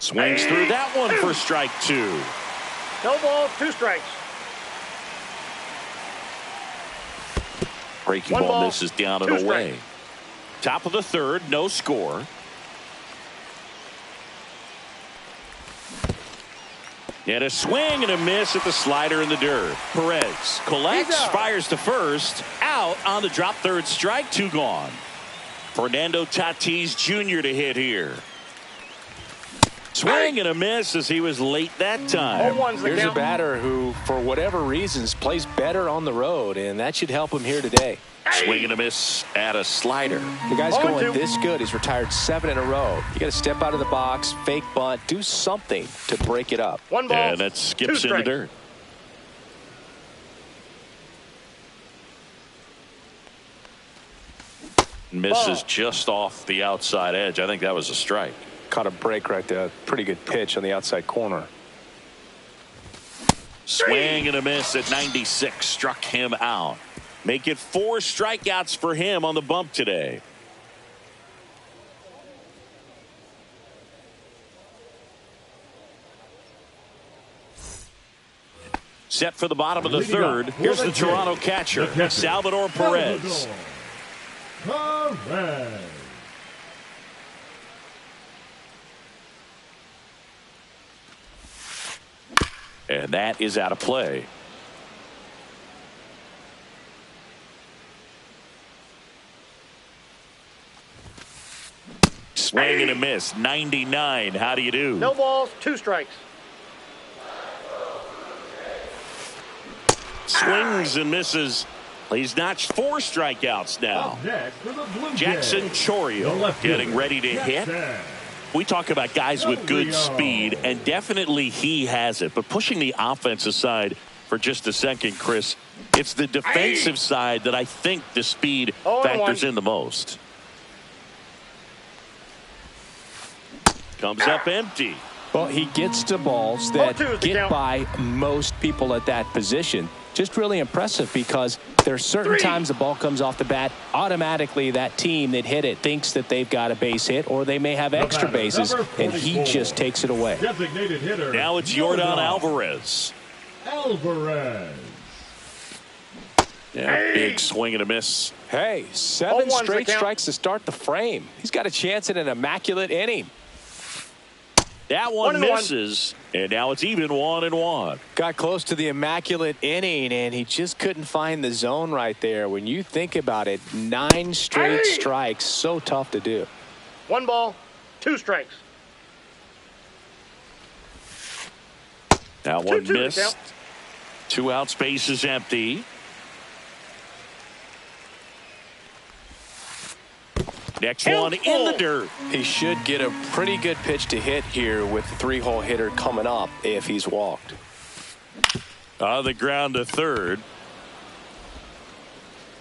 Swings through that one for strike two. No balls, 2 strikes. Breaking One ball ball, misses down and 2 away. strikes. Top of the third, no score. And a swing and a miss at the slider in the dirt. Perez collects, fires to first. Out on the drop third strike, 2 gone. Fernando Tatis Jr. to hit here. Swing and a miss as he was late that time. Here's a batter who, for whatever reasons, plays better on the road, and that should help him here today. Swing and a miss at a slider. The guy's going this good. He's retired 7 in a row. You got to step out of the box, fake bunt, do something to break it up. 1 ball, and that skips in the dirt. Misses just off the outside edge. I think that was a strike. Caught a break right there. Pretty good pitch on the outside corner. Swing and a miss at 96. Struck him out. Make it 4 strikeouts for him on the bump today. Set for the bottom of the third. Here's the Toronto catcher, Salvador Perez. And that is out of play. Swing and a miss. 99. How do you do? No balls, 2 strikes. Swings and misses. He's notched 4 strikeouts now. Jackson Chourio getting ready to hit. We talk about guys with good speed, and definitely he has it. But pushing the offense aside for just a second, Chris, it's the defensive side that I think the speed factors in the most. Comes up empty. Well, he gets to balls that get by most people at that position. Just really impressive because there are certain times the ball comes off the bat, automatically that team that hit it thinks that they've got a base hit or they may have extra bases, and he just takes it away. Designated hitter. Now it's Yordan Alvarez. Yeah, big swing and a miss. Hey, 7 straight strikes to start the frame. He's got a chance at an immaculate inning. That one misses, and now it's even 1-1. Got close to the immaculate inning, and he just couldn't find the zone right there. When you think about it, 9 straight strikes, so tough to do. 1 ball, 2 strikes. That one missed. 2 out, space is empty. Next one in the dirt. He should get a pretty good pitch to hit here with the 3-hole hitter coming up if he's walked. On the ground to third.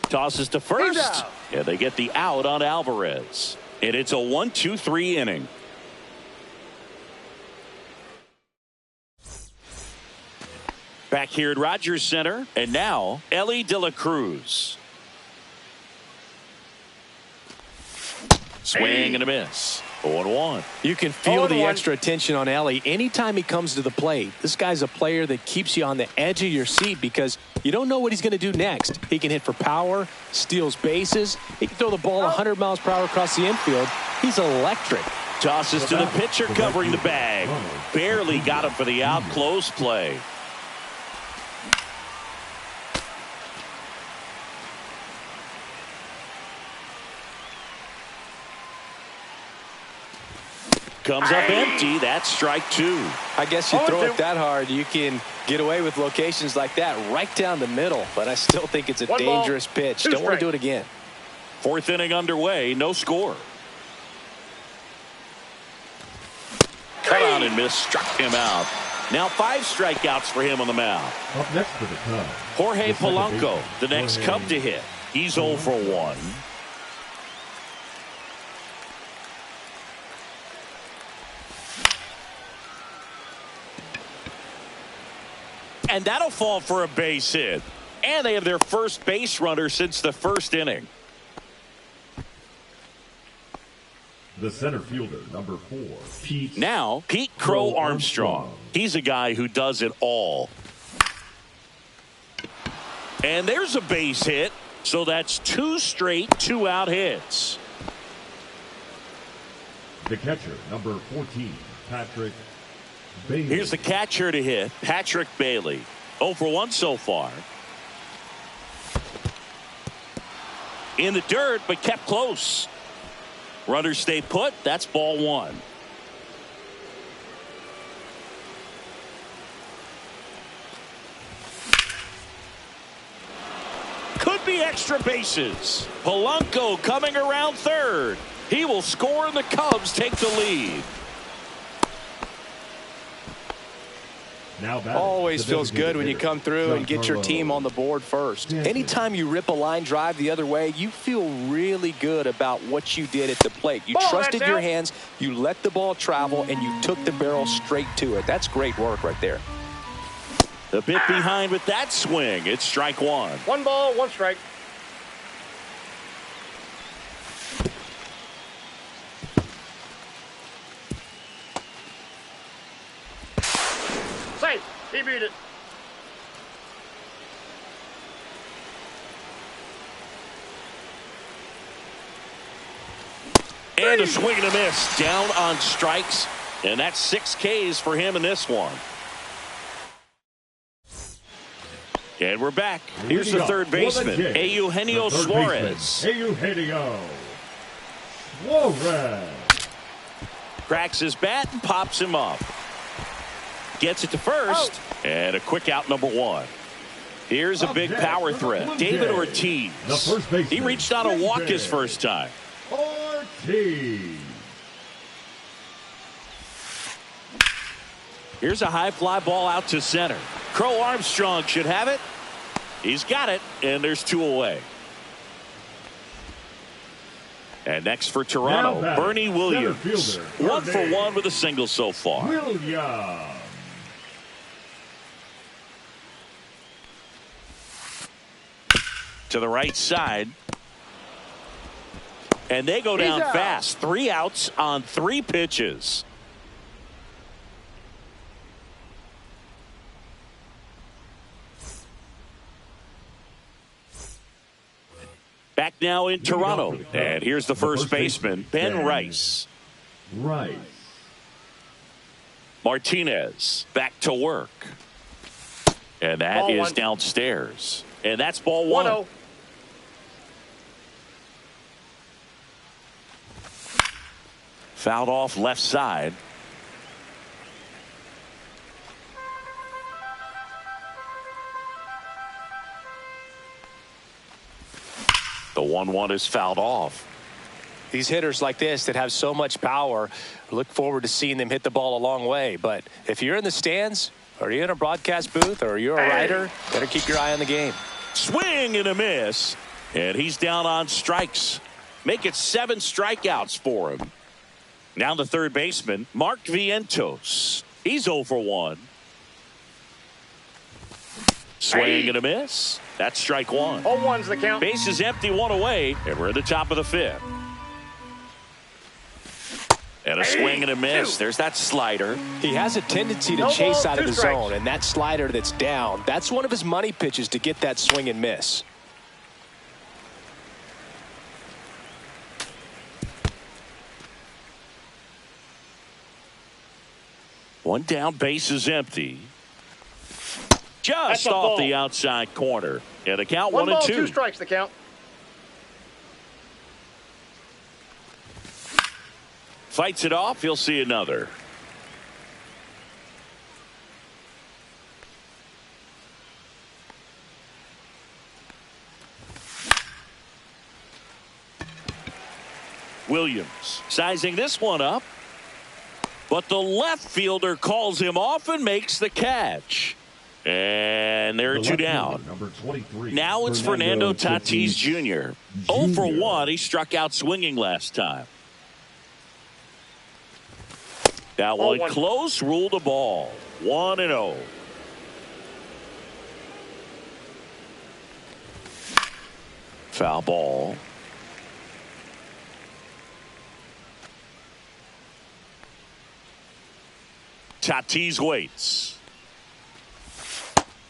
Tosses to first. Yeah, they get the out on Alvarez. And it's a 1-2-3 inning. Back here at Rogers Center. And now, Elly De La Cruz. Swing and a miss. 0-1. You can feel the extra attention on Elly anytime he comes to the plate. This guy's a player that keeps you on the edge of your seat because you don't know what he's going to do next. He can hit for power, steals bases. He can throw the ball 100 miles per hour across the infield. He's electric. Tosses to the pitcher covering the bag. Barely got him for the out. Close play. Comes up empty. That's strike 2. I guess you throw it that hard, you can get away with locations like that right down the middle. But I still think it's a dangerous pitch. Don't want to do it again. 4th inning underway. No score. Cut on and miss. Struck him out. Now 5 strikeouts for him on the mound. Up next for the Cubs, Jorge Polanco, the next Cub to hit. He's 0 for 1. And that'll fall for a base hit. And they have their first base runner since the 1st inning. The center fielder, number 4, Pete. Now, Pete Crow Armstrong. He's a guy who does it all. And there's a base hit. So that's 2 straight 2-out hits. The catcher, number 14, Patrick Bailey. Here's the catcher to hit, Patrick Bailey. 0 for 1 so far. In the dirt, but kept close. Runners stay put. That's ball 1. Could be extra bases. Polanco coming around third. He will score, and the Cubs take the lead. Now always feels good when you come through and get your team on the board first. Anytime you rip a line drive the other way, you feel really good about what you did at the plate. You trusted your hands, you let the ball travel, and you took the barrel straight to it. That's great work right there. The bit behind with that swing. It's strike 1. 1 ball, 1 strike. Safe. He beat it. And a swing and a miss. Down on strikes. And that's 6 Ks for him in this one. And we're back. Here's the third baseman, Eugenio Suarez. Eugenio Suarez. Cracks his bat and pops him up. Gets it to first. And a quick out, number 1. Here's a big power threat. David Ortiz. He reached out a walk his first time. Ortiz. Here's a high fly ball out to center. Crow Armstrong should have it. He's got it, and there's 2 away. And next for Toronto, Bernie Williams. 1 for 1 with a single so far. Williams. To the right side. And they go down fast. 3 outs on 3 pitches. Back now in Toronto. And here's the first baseman, Ben Rice. Martinez back to work. And that is downstairs. And that's ball 1. Fouled off left side. The 1-1 is fouled off. These hitters like this that have so much power, look forward to seeing them hit the ball a long way. But if you're in the stands, or you're in a broadcast booth, or you're a writer, better keep your eye on the game. Swing and a miss. And he's down on strikes. Make it 7 strikeouts for him. Now the third baseman, Mark Vientos. He's 0 for 1. Swing and a miss. That's strike 1. 0-1's the count. Base is empty, 1 away, and we're at the top of the 5th. And a swing and a miss. There's that slider. He has a tendency to chase out of the zone, and that slider that's down, that's one of his money pitches to get that swing and miss. One down, base is empty. Just off the outside corner. And the count 1 and 2. 2 strikes the count. Fights it off. He'll see another. Williams sizing this one up. But the left fielder calls him off and makes the catch. And there are 2 down. Now it's Fernando Tatis Jr. 0 for 1. He struck out swinging last time. That one close, ruled a ball. 1-0. Foul ball. Tatis waits.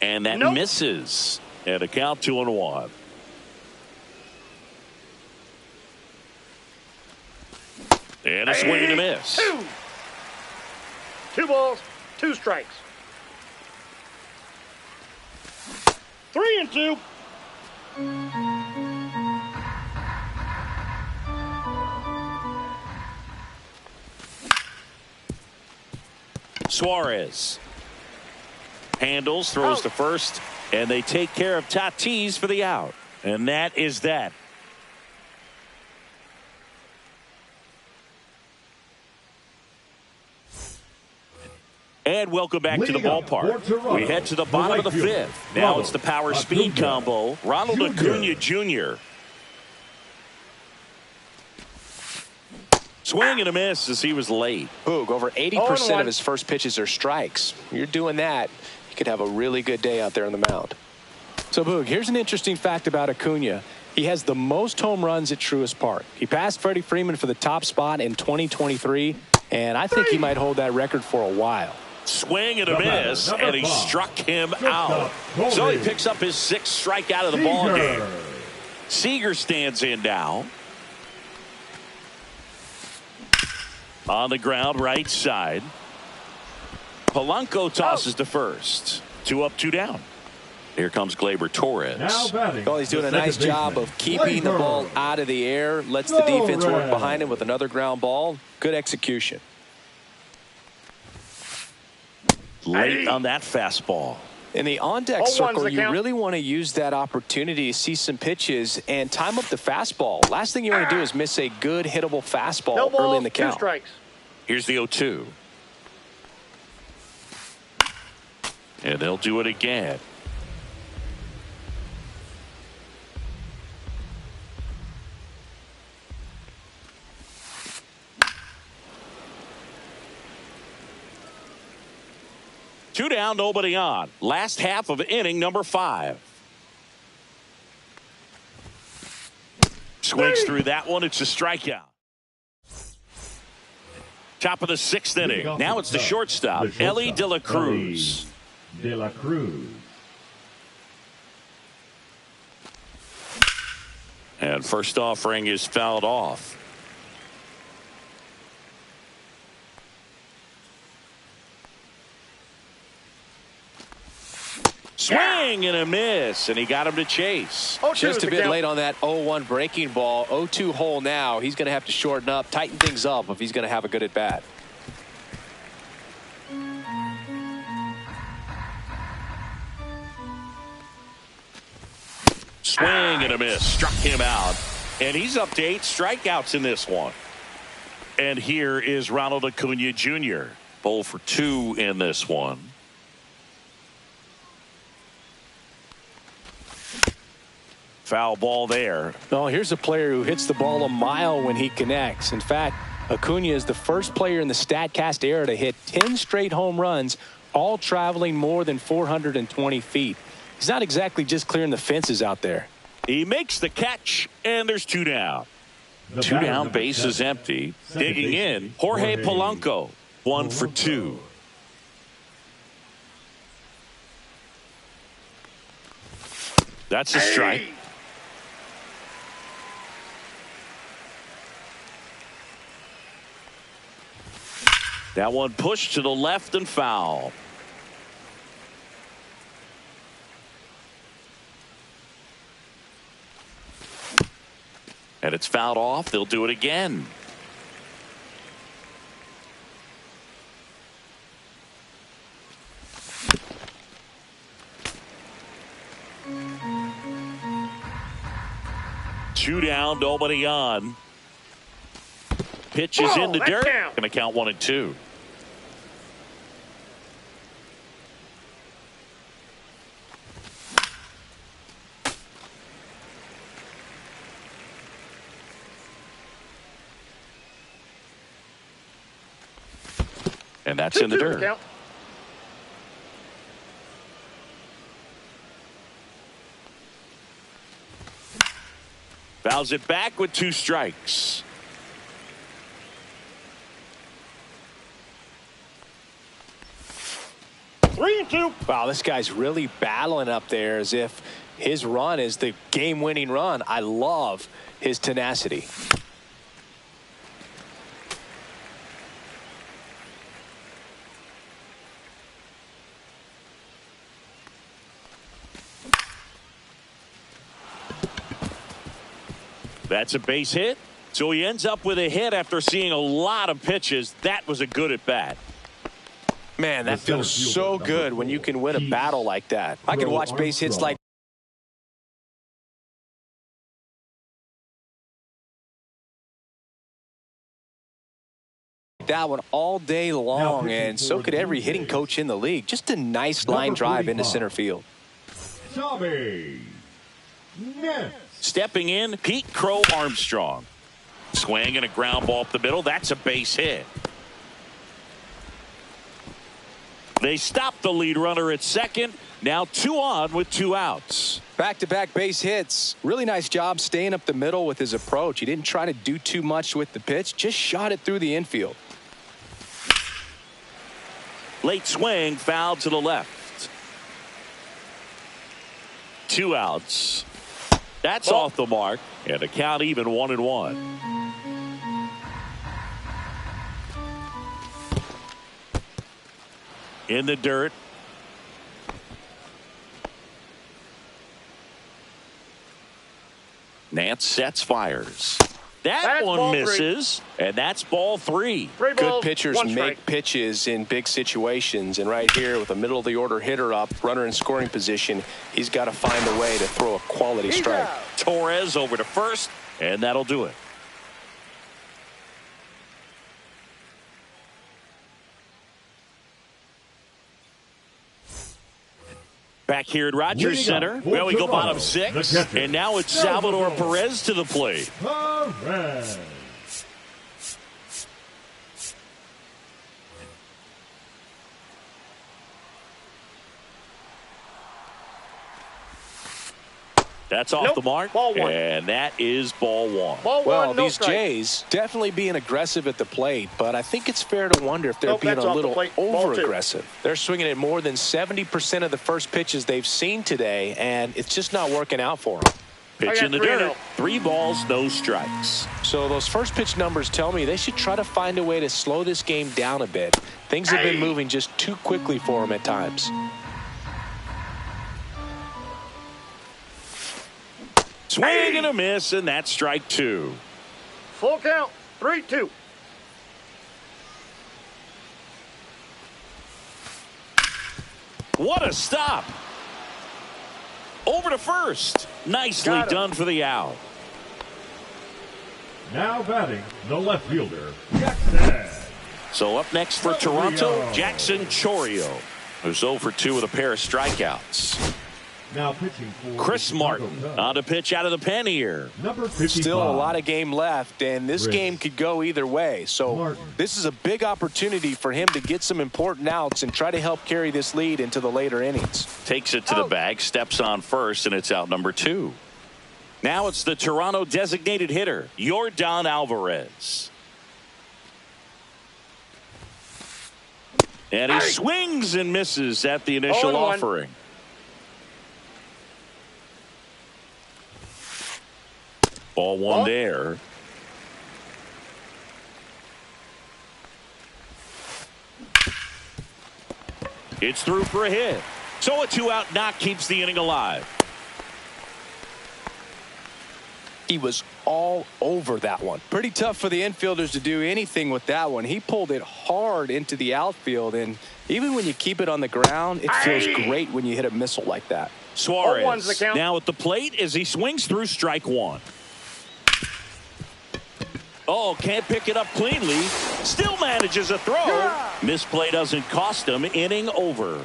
And that misses. And a count 2-1. And a swing and a miss. 2 balls, 2 strikes. 3-2. Suarez handles, throws to first, and they take care of Tatis for the out. And that is that. And welcome back to the ballpark. We head to the bottom of the 5th. Now it's the power speed combo. Ronald Acuna Jr. Swing and a miss as he was late. Boog, over 80% of his first pitches are strikes. You're doing that, you could have a really good day out there on the mound. So, Boog, here's an interesting fact about Acuna. He has the most home runs at Truist Park. He passed Freddie Freeman for the top spot in 2023, and I think he might hold that record for a while. Swing and a miss, and he struck him out. So he picks up his 6th strikeout of the ball game. Seager stands in now. On the ground, right side. Polanco tosses to first. 2 up, 2 down. Here comes Gleyber Torres. Well, he's doing a nice job of keeping the ball out of the air. Lets the defense work behind him with another ground ball. Good execution. Late on that fastball. In the on-deck circle, you really want to use that opportunity to see some pitches and time up the fastball. Last thing you want to do is miss a good hittable fastball early in the count. 2 strikes. Here's the 0-2. And they'll do it again. Two down, nobody on. Last half of inning number 5. Swings through that one. It's a strikeout. Top of the 6th inning. Now it's the shortstop, Elly De La Cruz. And first offering is fouled off. Swing and a miss, and he got him to chase. Just a bit late on that 0-1 breaking ball. 0-2 hole now. He's going to have to shorten up, tighten things up if he's going to have a good at bat. Swing and a miss. Struck him out. And he's up to 8 strikeouts in this one. And here is Ronald Acuna Jr. 0 for 2 in this one. Foul ball there. No, here's a player who hits the ball a mile when he connects. In fact, Acuna is the first player in the StatCast era to hit 10 straight home runs, all traveling more than 420 feet. He's not exactly just clearing the fences out there. He makes the catch, and there's 2 down. 2 down, base is empty. Digging in, Jorge Polanco, 1 for 2. That's a strike. That one pushed to the left and foul. And it's fouled off. They'll do it again. Two down, nobody on. Pitch is in the dirt. Going to count 1 and 2. And that's in the dirt. Fouls it back with 2 strikes. 3-2. Wow, this guy's really battling up there as if his run is the game-winning run. I love his tenacity. That's a base hit. So he ends up with a hit after seeing a lot of pitches. That was a good at bat. Man, that feels so good when you can win a battle like that. I could watch base hits like that one all day long, and so could every hitting coach in the league. Just a nice line drive into center field. Stepping in, Pete Crow Armstrong. Swing and a ground ball up the middle. That's a base hit. They stop the lead runner at second. Now 2 on with 2 outs. Back-to-back base hits. Really nice job staying up the middle with his approach. He didn't try to do too much with the pitch. Just shot it through the infield. Late swing, foul to the left. 2 outs. That's off the mark. And the count even 1-1. In the dirt. Nance sets, fires. That one misses, and that's ball 3. Good pitchers make pitches in big situations, and right here with a middle of the order hitter up, runner in scoring position, he's got to find a way to throw a quality strike. Torres over to first, and that'll do it. Back here at Rogers Center, well, we go bottom 6, and now it's Salvador Perez to the plate. Perez. That's off the mark, and that is ball 1. Well, these Jays definitely being aggressive at the plate, but I think it's fair to wonder if they're being a little over-aggressive. They're swinging at more than 70% of the first pitches they've seen today, and it's just not working out for them. Pitch in the dirt. 3 balls, no strikes. So those first pitch numbers tell me they should try to find a way to slow this game down a bit. Things have been moving just too quickly for them at times. Swing and a miss, and that's strike 2. Full count, 3-2. What a stop. Over to first. Nicely done for the out. Now batting, the left fielder, Jackson. So up next for Toronto, Jackson Chourio, who's 0 for 2 with a pair of strikeouts. Now pitching for Chris Martin on to pitch out of the pen here. Number 55. Still a lot of game left, and this game could go either way. So this is a big opportunity for him to get some important outs and try to help carry this lead into the later innings. Takes it to the bag, steps on first, and it's out number 2. Now it's the Toronto designated hitter, Yordan Alvarez. And he swings and misses at the initial offering. Ball 1 there. It's through for a hit. So a 2-out knock keeps the inning alive. He was all over that one. Pretty tough for the infielders to do anything with that one. He pulled it hard into the outfield, and even when you keep it on the ground, it feels great when you hit a missile like that. Suarez now at the plate as he swings through strike 1. Oh, can't pick it up cleanly. Still manages a throw. Misplay doesn't cost him. Inning over.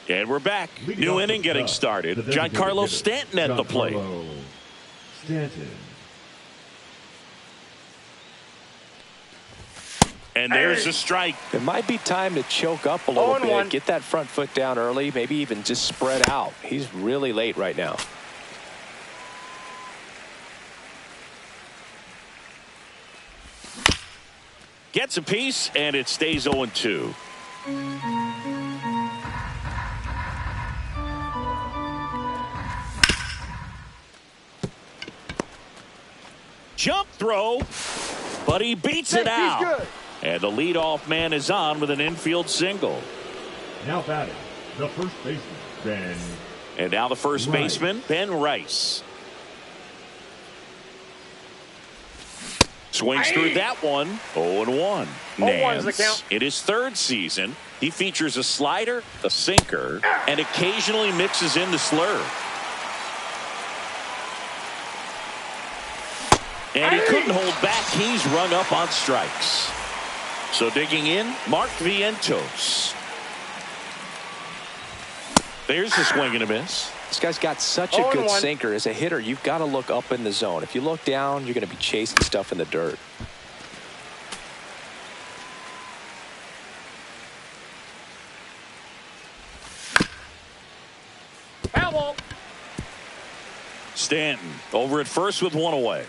And we're back. New inning getting started. Giancarlo Stanton at the plate. And there's a strike. It might be time to choke up a little bit. Get that front foot down early. Maybe even just spread out. He's really late right now. Gets a piece, and it stays 0-2. Jump throw, but he beats it out. And the leadoff man is on with an infield single. Now batting, the first baseman, Ben. And now the first baseman, Ben Rice. Swings through that one. 0-1. Nance, in his third season, he features a slider, a sinker, and occasionally mixes in the slurve. And he couldn't hold back. He's rung up on strikes. So digging in, Mark Vientos. There's a swing and a miss. This guy's got such a good sinker. As a hitter, you've got to look up in the zone. If you look down, you're going to be chasing stuff in the dirt. Foul ball. Stanton over at first with one away.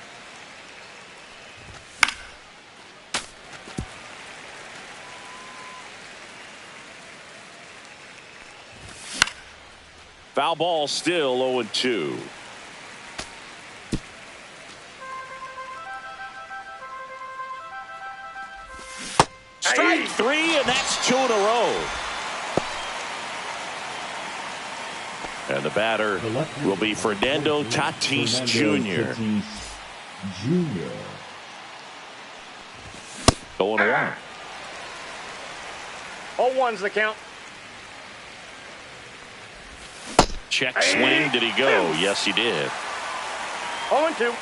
Foul ball, still 0-2. Strike three, and that's 2 in a row. And the batter will be Fernando Tatis Jr. 0-1. 0-1's the count. Check swing. Did he go? Yes, he did. 0-2.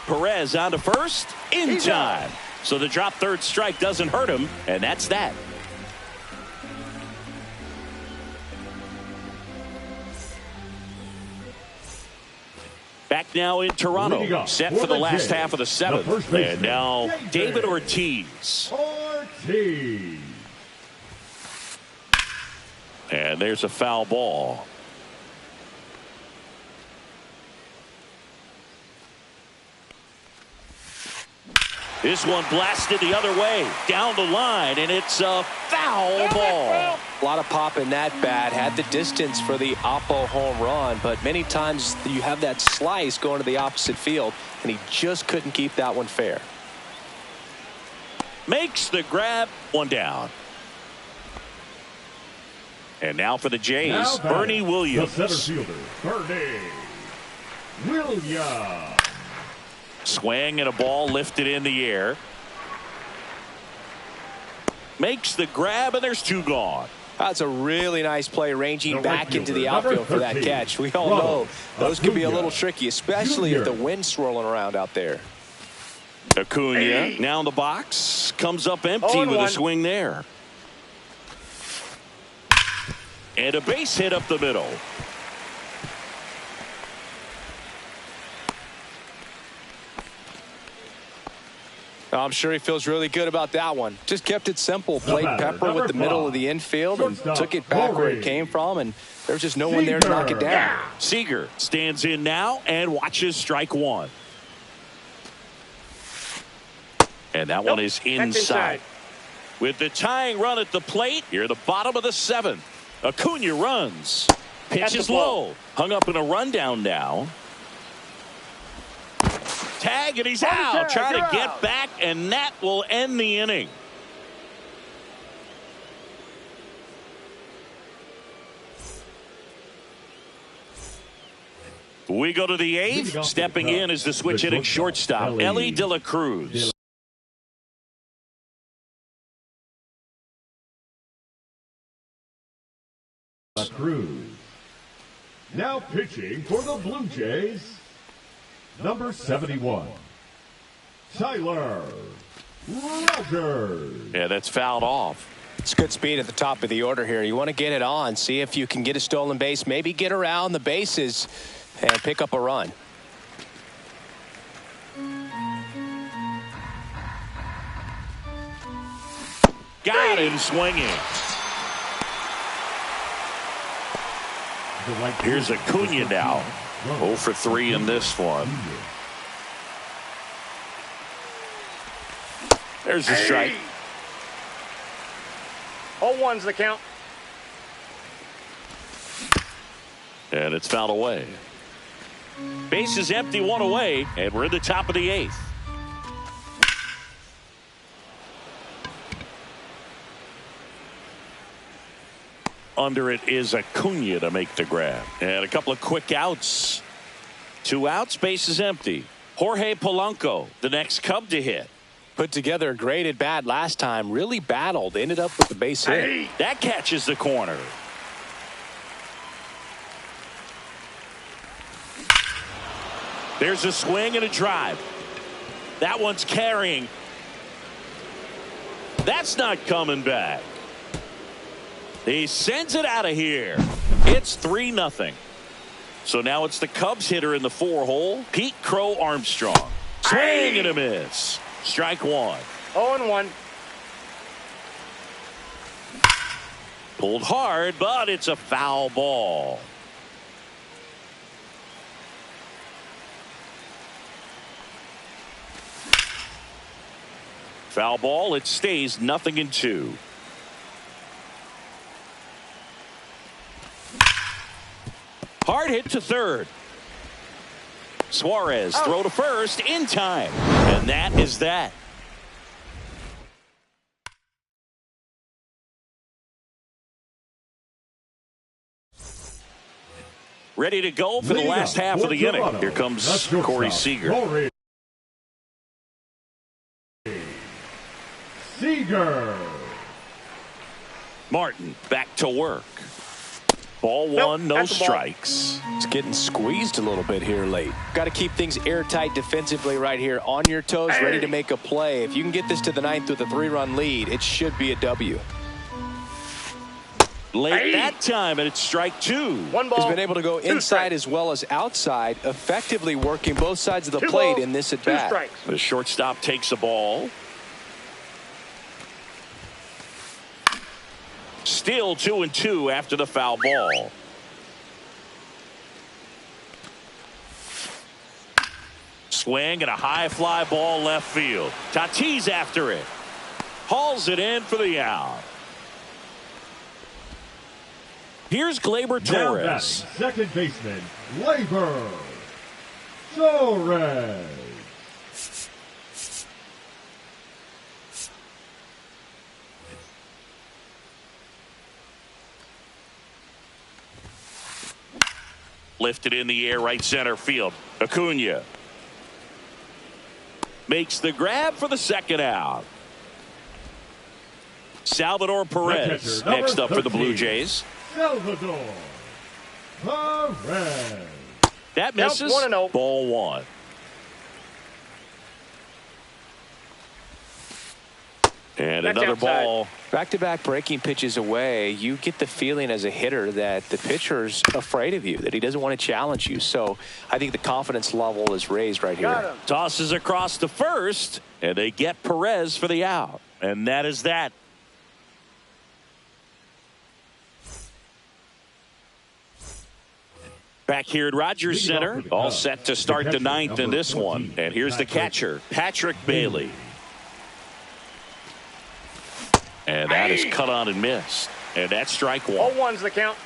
Perez on to first in time. So the drop third strike doesn't hurt him, and that's that. Back now in Toronto, set for the last half of the seventh. And now David Ortiz. And there's a foul ball. This one blasted the other way down the line, and it's a foul ball. A lot of pop in that bat. Had the distance for the Oppo home run, but many times you have that slice going to the opposite field, and he just couldn't keep that one fair. Makes the grab, one down. And now for the Jays, Bernie Williams. The center fielder, Bernie Williams. Swing and a ball lifted in the air. Makes the grab, and there's two gone. That's a really nice play, ranging back into the outfield for that catch. We all know those can be a little tricky, especially if the wind's swirling around out there. Acuna now in the box, comes up empty with a swing there. And a base hit up the middle. I'm sure he feels really good about that one. Just kept it simple. Played Pepper with the middle of the infield and took it back where it came from, and there's just no one there to knock it down. Seager stands in now and watches strike one. And that one is inside. With the tying run at the plate, here the bottom of the seventh. Acuna runs. Pitch is low. Hung up in a rundown now. Tag, and he's out. Trying to get back, and that will end the inning. We go to the eighth. Stepping in is the switch hitting shortstop, Elly De La Cruz. Cruz. Now pitching for the Blue Jays, number 71, Tyler Rogers. Yeah, that's fouled off. It's good speed at the top of the order here. You want to get it on, see if you can get a stolen base, maybe get around the bases and pick up a run. Got him swinging. Here's Acuna now. 0 for 3 in this one. There's a strike. 0-1's the count. And it's fouled away. Base is empty, 1 away, and we're in the top of the 8th. Under it is Acuna to make the grab. And a couple of quick outs. 2 outs, base is empty. Jorge Polanco, the next Cub to hit. Put together a great at bat last time. Really battled. Ended up with the base hit. That catches the corner. There's a swing and a drive. That one's carrying. That's not coming back. He sends it out of here. It's 3-0. So now it's the Cubs hitter in the 4-hole, Pete Crow Armstrong. Swing and a miss. Strike 1. 0-1. Pulled hard, but it's a foul ball. Foul ball. It stays 0-2. Hard hit to third. Suarez throw to first in time. And that is that. Ready to go for the last half of the inning. Here comes Corey Seager. Martin back to work. Ball 1, no strikes. It's getting squeezed a little bit here late. Got to keep things airtight defensively right here. On your toes, ready to make a play. If you can get this to the 9th with a 3-run lead, it should be a W. Late that time, and it's strike 2. 1 ball. He's been able to go inside as well as outside, effectively working both sides of the 2 plate balls, in this at 2 bat. strikes. The shortstop takes a ball. Still 2-2 after the foul ball. Swing and a high fly ball left field. Tatis after it. Hauls it in for the out. Here's Gleyber Torres. Second baseman, Gleyber Torres. Lifted in the air, right center field. Acuna makes the grab for the second out. Salvador Perez next up for the Blue Jays. Salvador Perez. That misses. 1-0. Ball 1. And That's another outside. ball. Back-to-back breaking pitches away, you get the feeling as a hitter that the pitcher's afraid of you, that he doesn't want to challenge you. So I think the confidence level is raised right here. Tosses across to first, and they get Perez for the out. And that is that. Back here at Rogers Center, all set to start the 9th in this one. And here's the catcher, Patrick Bailey. And that is cut on and missed. And that's strike 1. 0-1's the count.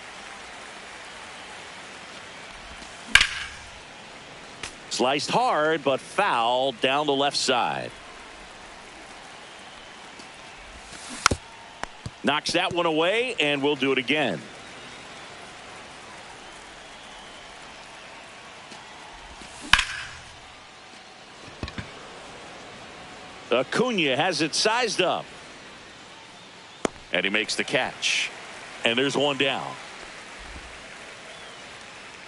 Sliced hard, but foul down the left side. Knocks that one away, and we'll do it again. Acuna has it sized up. And he makes the catch. And there's one down.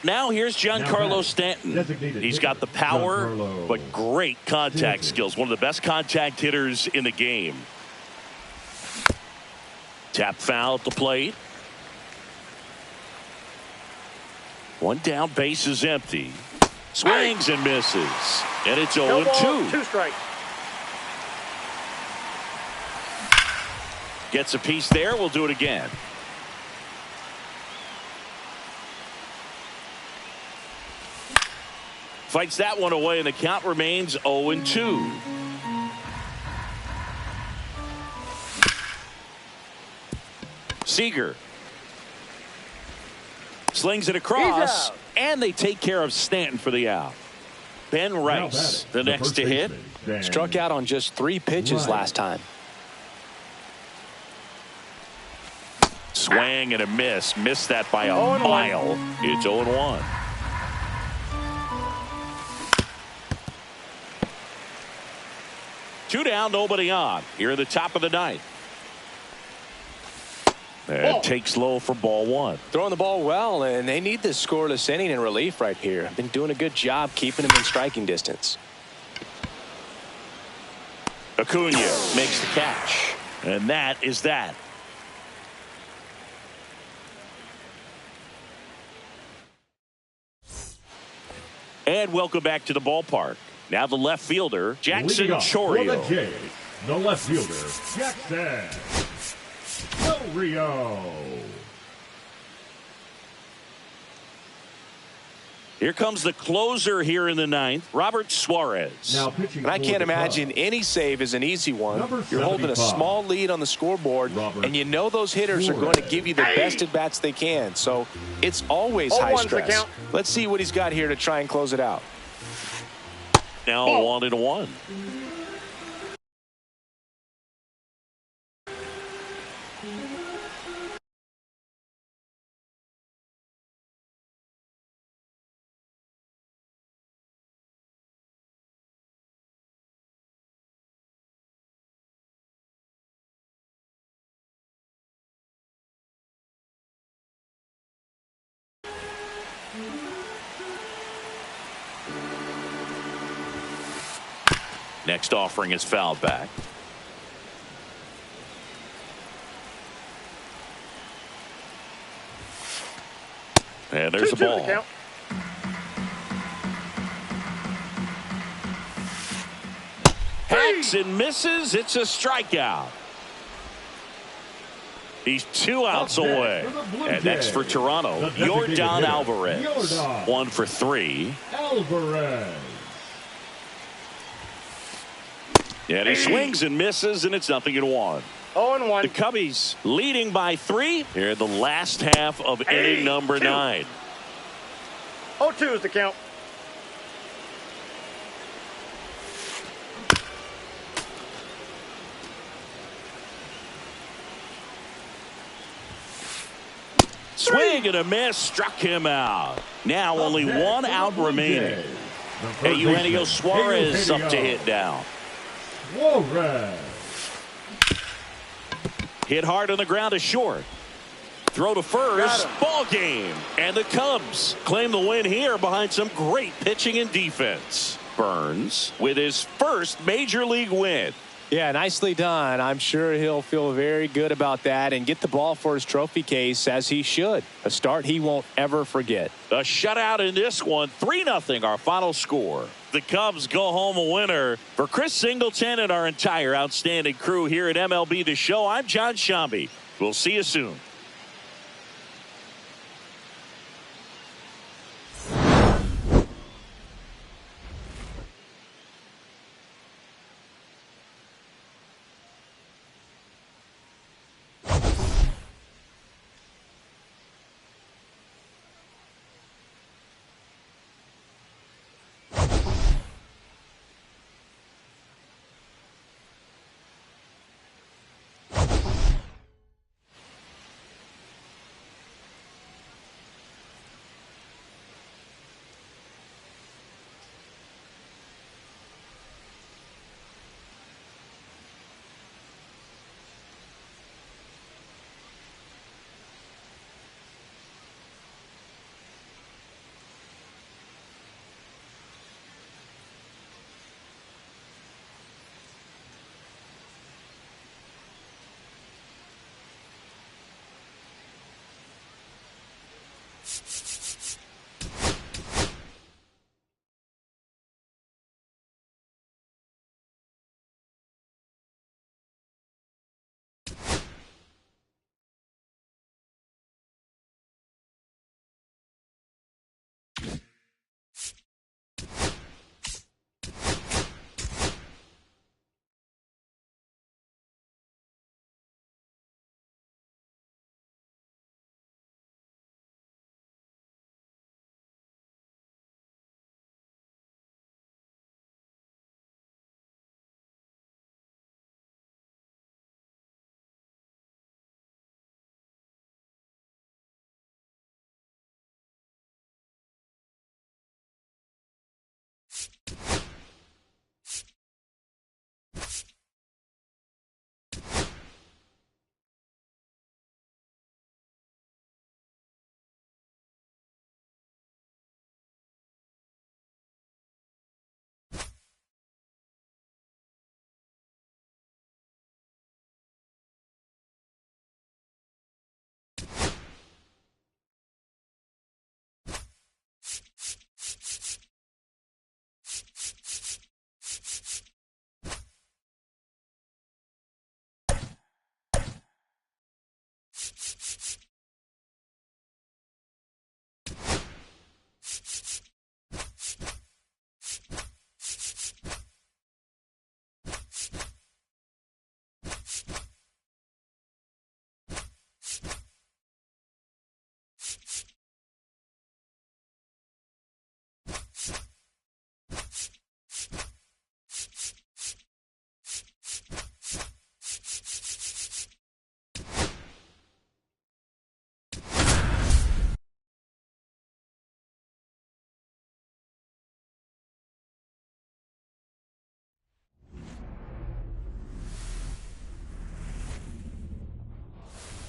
Now here's Giancarlo Stanton. He's got the power, but great contact skills. One of the best contact hitters in the game. Tap foul at the plate. One down, base is empty. Swings and misses. And it's 0-2. 2 strikes. Gets a piece there. We'll do it again. Fights that one away, and the count remains 0-2. Seager slings it across, and they take care of Stanton for the out. Ben Rice, the next to hit. Struck out on just 3 pitches last time. Swing and a miss. Missed that by a mile. It's 0-1. Two down, nobody on. Here at the top of the ninth. And takes low for ball 1. Throwing the ball well, and they need this scoreless inning in relief right here. Been doing a good job keeping him in striking distance. Acuna makes the catch, and that is that. And welcome back to the ballpark. Now the left fielder, Jackson Chourio. The left fielder, Jackson Chourio. Here comes the closer here in the ninth, Robert Suarez. And I can't imagine any save is an easy one. You're holding a small lead on the scoreboard, and you know those hitters are going to give you the best at-bats they can. So it's always high stress. Let's see what he's got here to try and close it out. Now 1-1. Next offering is fouled back. And there's the ball. Hacks and misses. It's a strikeout. He's 2 outs away. And next for Toronto, Yordan Alvarez. 1 for 3. Alvarez. And he swings and misses, and it's 0-1. 0-1. The Cubbies leading by 3 here in the last half of inning number 9. 0-2 is the count. Swing and a miss, struck him out. Now only 1 out remaining. Eugenio Suarez up to hit now. Suarez. Hit hard on the ground to short. Throw to first. Ball game. And the Cubs claim the win here behind some great pitching and defense. Burns with his first major league win. Yeah, nicely done. I'm sure he'll feel very good about that and get the ball for his trophy case, as he should. A start he won't ever forget. A shutout in this one. 3-0 our final score. The Cubs go home a winner. For Chris Singleton and our entire outstanding crew here at MLB The Show, I'm John Shambi. We'll see you soon.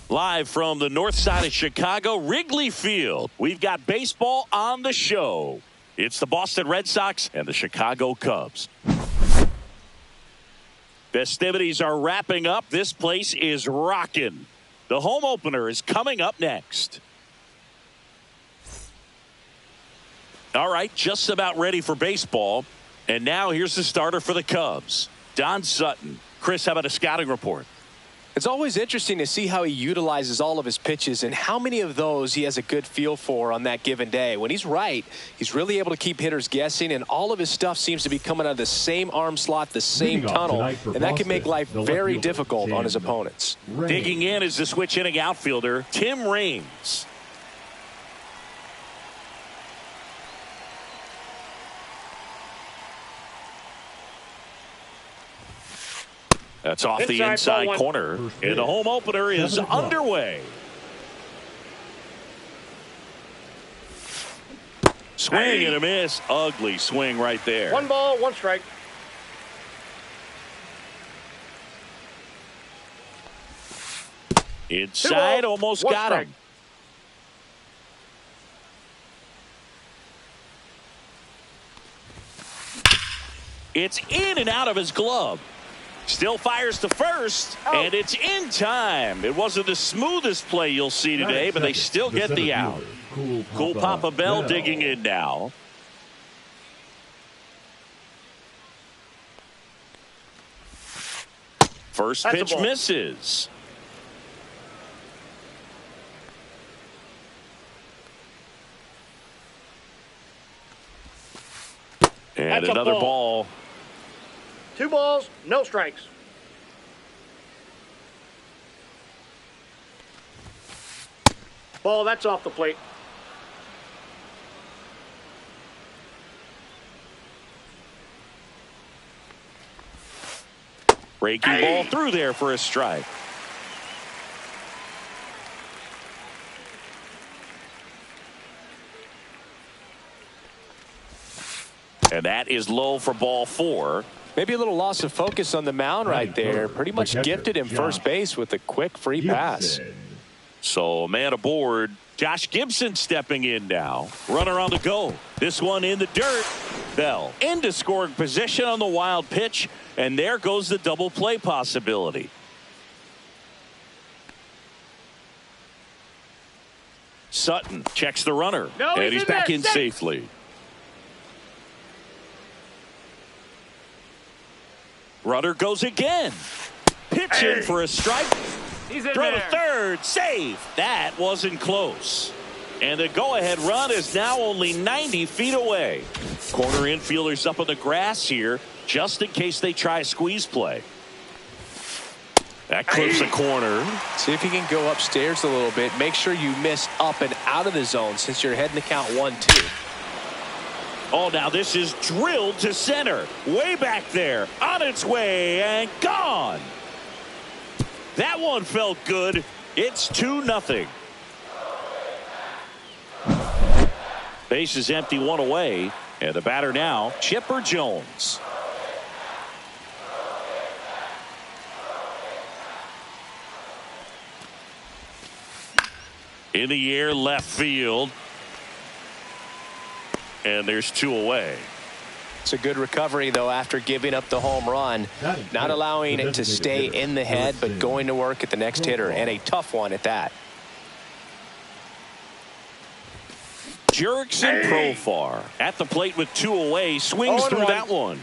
Live from the north side of Chicago, Wrigley Field. We've got baseball on the show. It's the Boston Red Sox and the Chicago Cubs. Festivities are wrapping up. This place is rocking. The home opener is coming up next. All right, just about ready for baseball. And now here's the starter for the Cubs, Don Sutton. Chris, how about a scouting report? It's always interesting to see how he utilizes all of his pitches and how many of those he has a good feel for on that given day. When he's right, he's really able to keep hitters guessing, and all of his stuff seems to be coming out of the same arm slot, the same tunnel, and that can make life very difficult on his opponents. Digging in is the switch hitting outfielder, Tim Raines. That's off the inside corner. And the home opener is underway. Swing and a miss. Ugly swing right there. 1 ball, 1 strike. Inside, almost got him. It's in and out of his glove. Still fires to first, and it's in time. It wasn't the smoothest play you'll see today, but they still get the out. Cool Papa Bell digging in now. First pitch misses. And another ball. 2 balls, no strikes. Ball, that's off the plate. Breaking ball through there for a strike. And that is low for ball 4. Maybe a little loss of focus on the mound right there. Pretty much gifted him first base with a quick free pass. So man aboard. Josh Gibson stepping in now. Runner on the go. This one in the dirt. Bell into scoring position on the wild pitch. And there goes the double play possibility. Sutton checks the runner. And he's back in safely. Runner goes again. Pitch in for a strike. Throw to third. Save. That wasn't close. And the go-ahead run is now only 90 feet away. Corner infielders up on the grass here, just in case they try a squeeze play. That clips the corner. See if you can go upstairs a little bit. Make sure you miss up and out of the zone since you're heading to count 1-2. Oh, now this is drilled to center. Way back there. On its way and gone. That one felt good. It's 2-0. Base is empty, 1 away. And the batter now, Chipper Jones. In the air, left field. And there's 2 away. It's a good recovery, though, after giving up the home run. Not allowing it to stay in the head, but going to work at the next hitter, and a tough one at that. Jurickson Profar at the plate with 2 away. Swings through that one.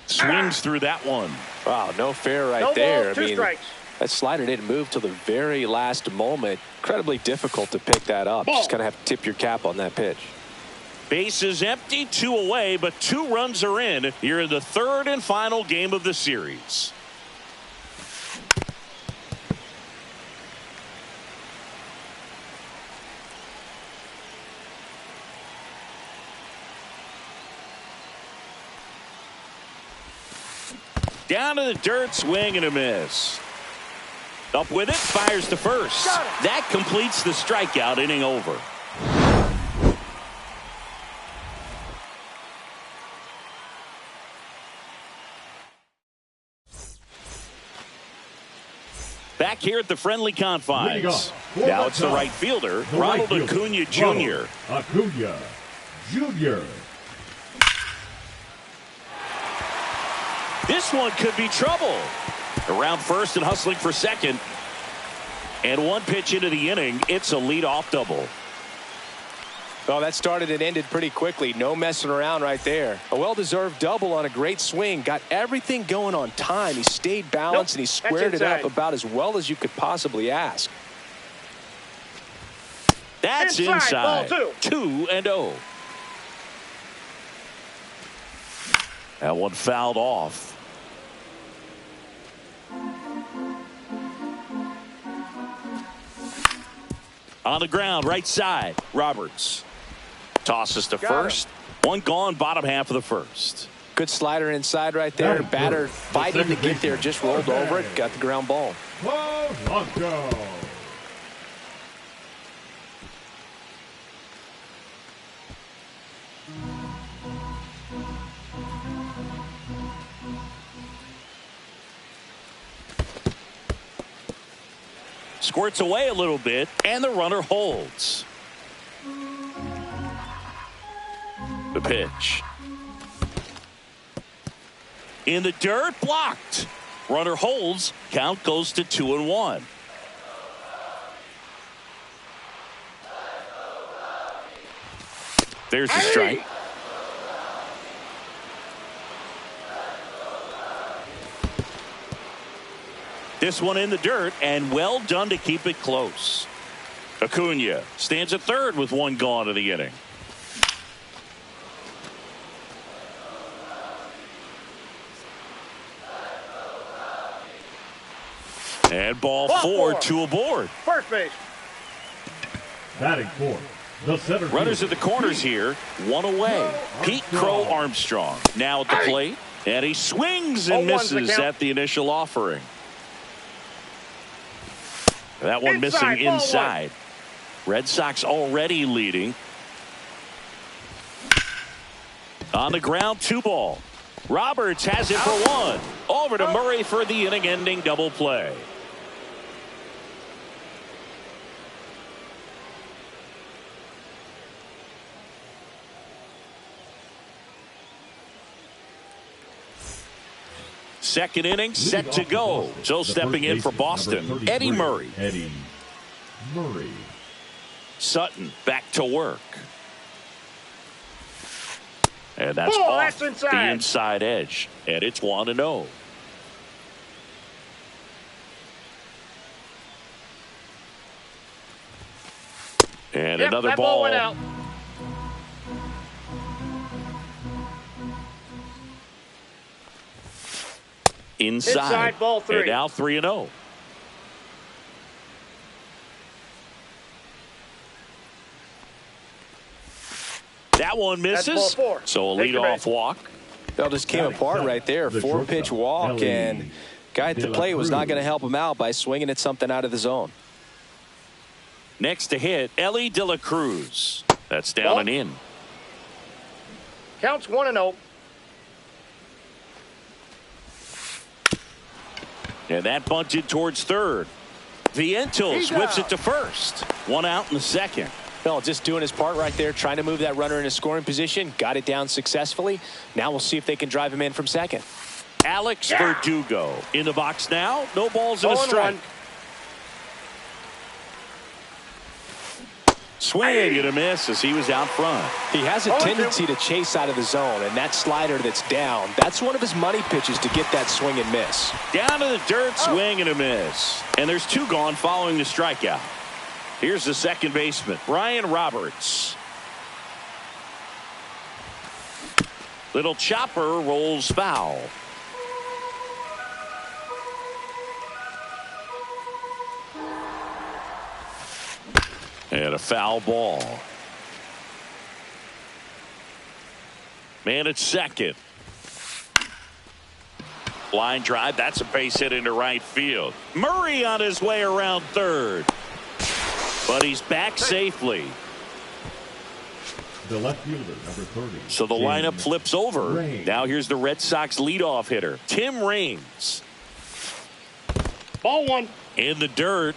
Swings through that one. Wow, no fair right there. I mean, strikes. That slider didn't move till the very last moment. Incredibly difficult to pick that up. Just kind of have to tip your cap on that pitch. Base is empty, 2 away, but 2 runs are in here in the 3rd and final game of the series. Down to the dirt, swing and a miss. Up with it, fires to first. That completes the strikeout, inning over. Back here at the friendly confines. Now it's the right fielder, Ronald Acuna Jr. Acuna Jr. This one could be trouble. Around first and hustling for second. And one pitch into the inning, it's a leadoff double. Well, that started and ended pretty quickly. No messing around right there. A well-deserved double on a great swing. Got everything going on time. He stayed balanced and he squared it up about as well as you could possibly ask. That's inside. Ball 2-0. That one fouled off. On the ground, right side, Roberts. Tosses to first. One gone, bottom half of the first. Good slider inside right there. Batter fighting to get there, just rolled over it, got the ground ball. Squirts away a little bit, and the runner holds. The pitch. In the dirt, blocked. Runner holds. Count goes to 2-1. There's the strike. This one in the dirt, and well done to keep it close. Acuna stands at third with one gone in the inning. And ball four, two aboard. First base. Batting fourth, the center runners field. at the corners here, one away. Pete Crow Armstrong now at the plate, and he swings and misses at the initial offering. That one missing inside. Red Sox already leading. On the ground, 2 ball. Roberts has it for one. Over to Murray for the inning-ending double play. Second inning set to go. So stepping in for Boston, Eddie Murray. Eddie Murray. Sutton back to work. And that's off the inside edge. And it's 1-0. And another ball. Went out. Inside ball 3. And now 3-0. That one misses. So a leadoff walk. That just came apart right there. 4-pitch walk, and guy at the plate was not going to help him out by swinging at something out of the zone. Next to hit, Elly De La Cruz. That's down and in. Counts 1-0. And that bunted towards third. Vientos whips it to first. One out in the second. Well, just doing his part right there, trying to move that runner in a scoring position. Got it down successfully. Now we'll see if they can drive him in from second. Alex Verdugo in the box now. No balls and a strike. Swing and a miss as he was out front. He has a tendency to chase out of the zone, and that slider that's down, that's one of his money pitches to get that swing and miss. Down to the dirt, swing and a miss. And there's 2 gone following the strikeout. Here's the second baseman, Brian Roberts. Little chopper rolls foul. And a foul ball. Man at second. Line drive. That's a base hit into right field. Murray on his way around third. But he's back safely. The left fielder, number 30. So the lineup flips over. Raines. Now here's the Red Sox leadoff hitter, Tim Raines. Ball one. In the dirt.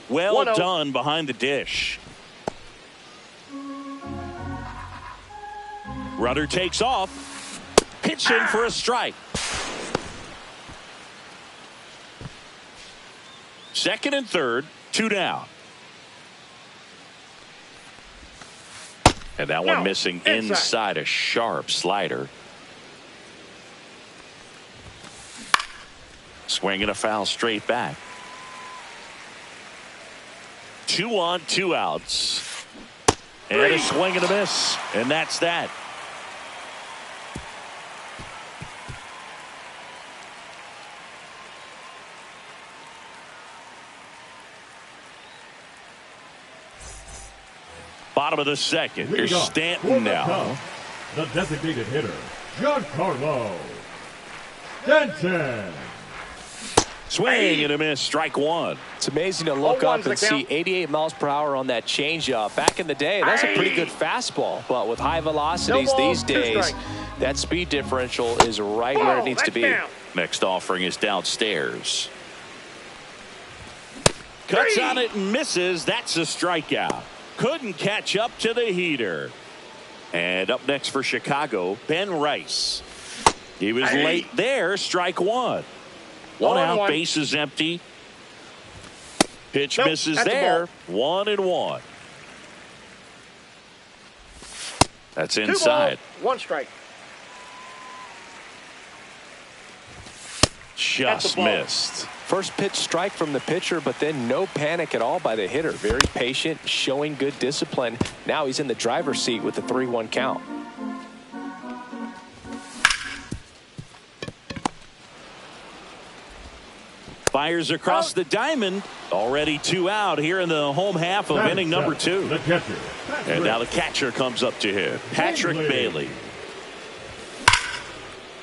Well 1-0. done behind the dish. Runner takes off. Pitching for a strike. Second and third, 2 down. And that one missing inside a sharp slider. Swinging a foul straight back. 2 on, 2 outs. And a swing and a miss. And that's that. Bottom of the second. Here's Stanton now. The designated hitter, Giancarlo Stanton. Swing and a miss. Strike one. It's amazing to look up and see 88 miles per hour on that changeup. Back in the day, that's a pretty good fastball. But with high velocities these days, that speed differential is right where it needs to be. Next offering is downstairs. Cuts on it and misses. That's a strikeout. Couldn't catch up to the heater. And up next for Chicago, Ben Rice. He was late there. Strike one. One out, base is empty. Pitch misses there. 1-1. That's inside. 2 balls, 1 strike. Just missed. First pitch strike from the pitcher, but then no panic at all by the hitter. Very patient, showing good discipline. Now he's in the driver's seat with the 3-1 count. Fires across the diamond. Already 2 out here in the home half of inning number 2. The catcher, and now the catcher comes up to him. Patrick Bailey.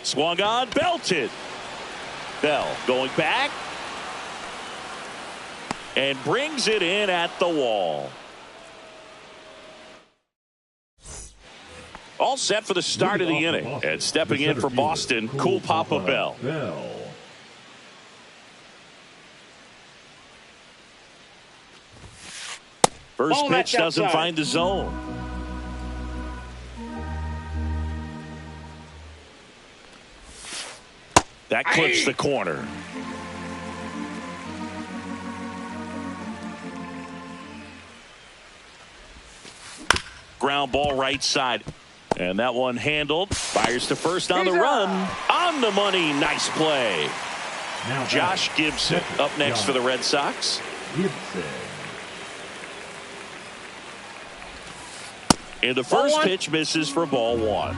Swung on, belted. Bell going back. And brings it in at the wall. All set for the start of the inning. And stepping in for Boston, Cool Papa Bell. First pitch doesn't find the zone. That clips the corner. Ground ball right side. And that one handled. Fires to first on the run. On the money. Nice play. Now Josh Gibson up next for the Red Sox. And the first pitch misses for ball 1.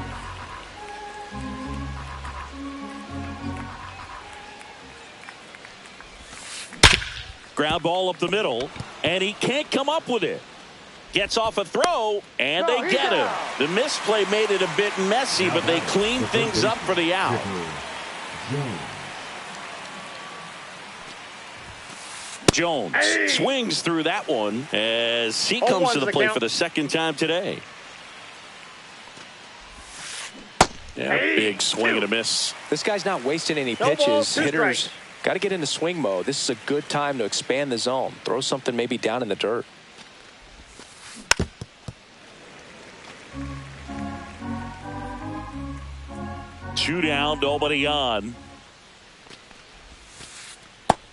Ground ball up the middle. And he can't come up with it. Gets off a throw, and they get him. The misplay made it a bit messy, but they cleaned things up for the out. Jones swings through that one as he comes to the plate for the second time today. Yeah, big swing and a miss. This guy's not wasting any pitches. Hitters got to get into swing mode. This is a good time to expand the zone. Throw something maybe down in the dirt. Two down, nobody on.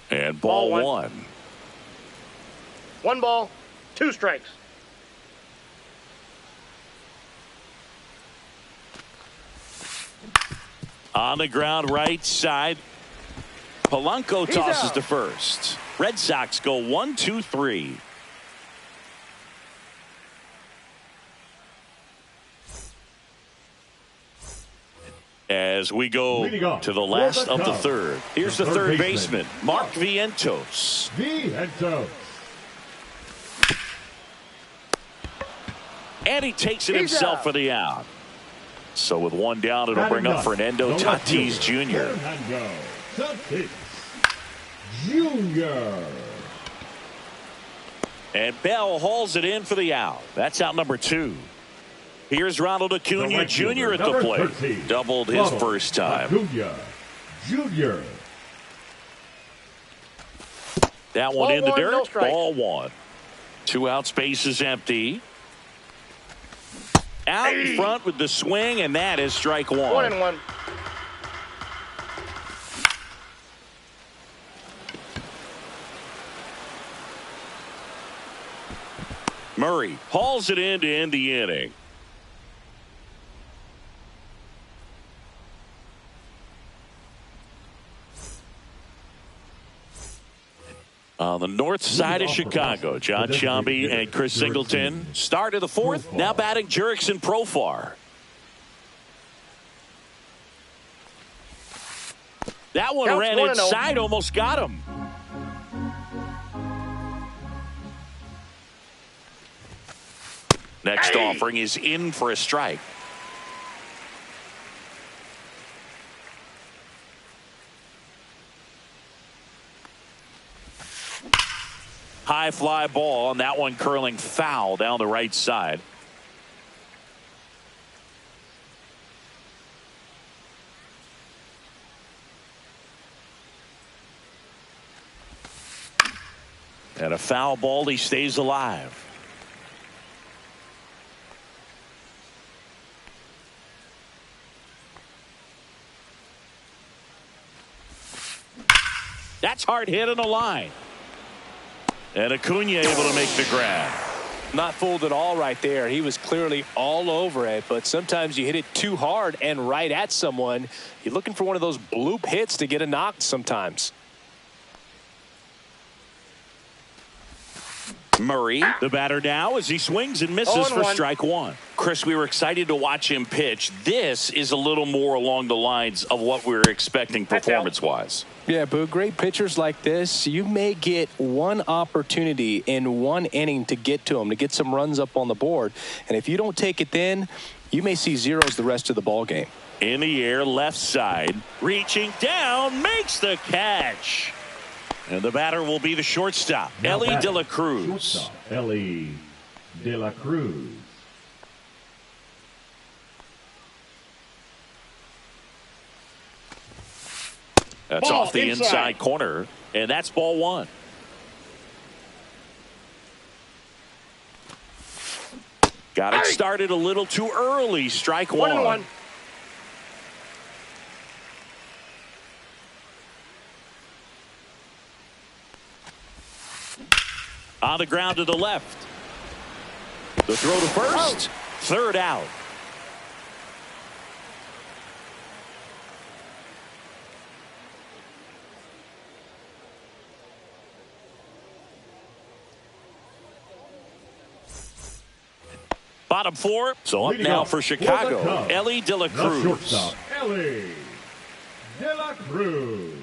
And ball 1. 1 ball, 2 strikes. On the ground right side. Polanco tosses to first. Red Sox go 1-2-3. As we go to the last of the third. Here's the third baseman, Mark Vientos. And he takes it himself for the out. So with 1 down, it'll bring up Fernando Tatis Jr. And Bell hauls it in for the out. That's out number 2. Here's Ronald Acuna Jr. at the plate. Doubled his first time. Acuna Jr. That one in the dirt. No strikes. Ball one. 2 out, space is empty. Out in front with the swing, and that is strike one. 1-1. Murray hauls it in to end the inning. On the north side of Chicago, John Sciambi and Chris Singleton. Start of the fourth. Now batting Jurickson Profar. That one ran inside, almost got him. Next offering is in for a strike. High fly ball, and that one curling foul down the right side. And a foul ball, he stays alive. That's hard hit on the line. And Acuna able to make the grab. Not fooled at all right there. He was clearly all over it, but sometimes you hit it too hard and right at someone. You're looking for one of those bloop hits to get a knock sometimes. Murray, the batter now, as he swings and misses for strike one. Chris, we were excited to watch him pitch. This is a little more along the lines of what we were expecting performance-wise. Yeah, Boo, great pitchers like this, you may get one opportunity in one inning to get to them, to get some runs up on the board. And if you don't take it then, you may see zeros the rest of the ball game. In the air, left side, reaching down, makes the catch. And the batter will be the shortstop, Elly De La Cruz. Elly De La Cruz. That's off the inside corner, and that's ball one. Got it started a little too early. Strike one. 1-1. On the ground to the left. The throw to first. Third out. Bottom four. So up now for Chicago, Elly De La Cruz. Elly De La Cruz.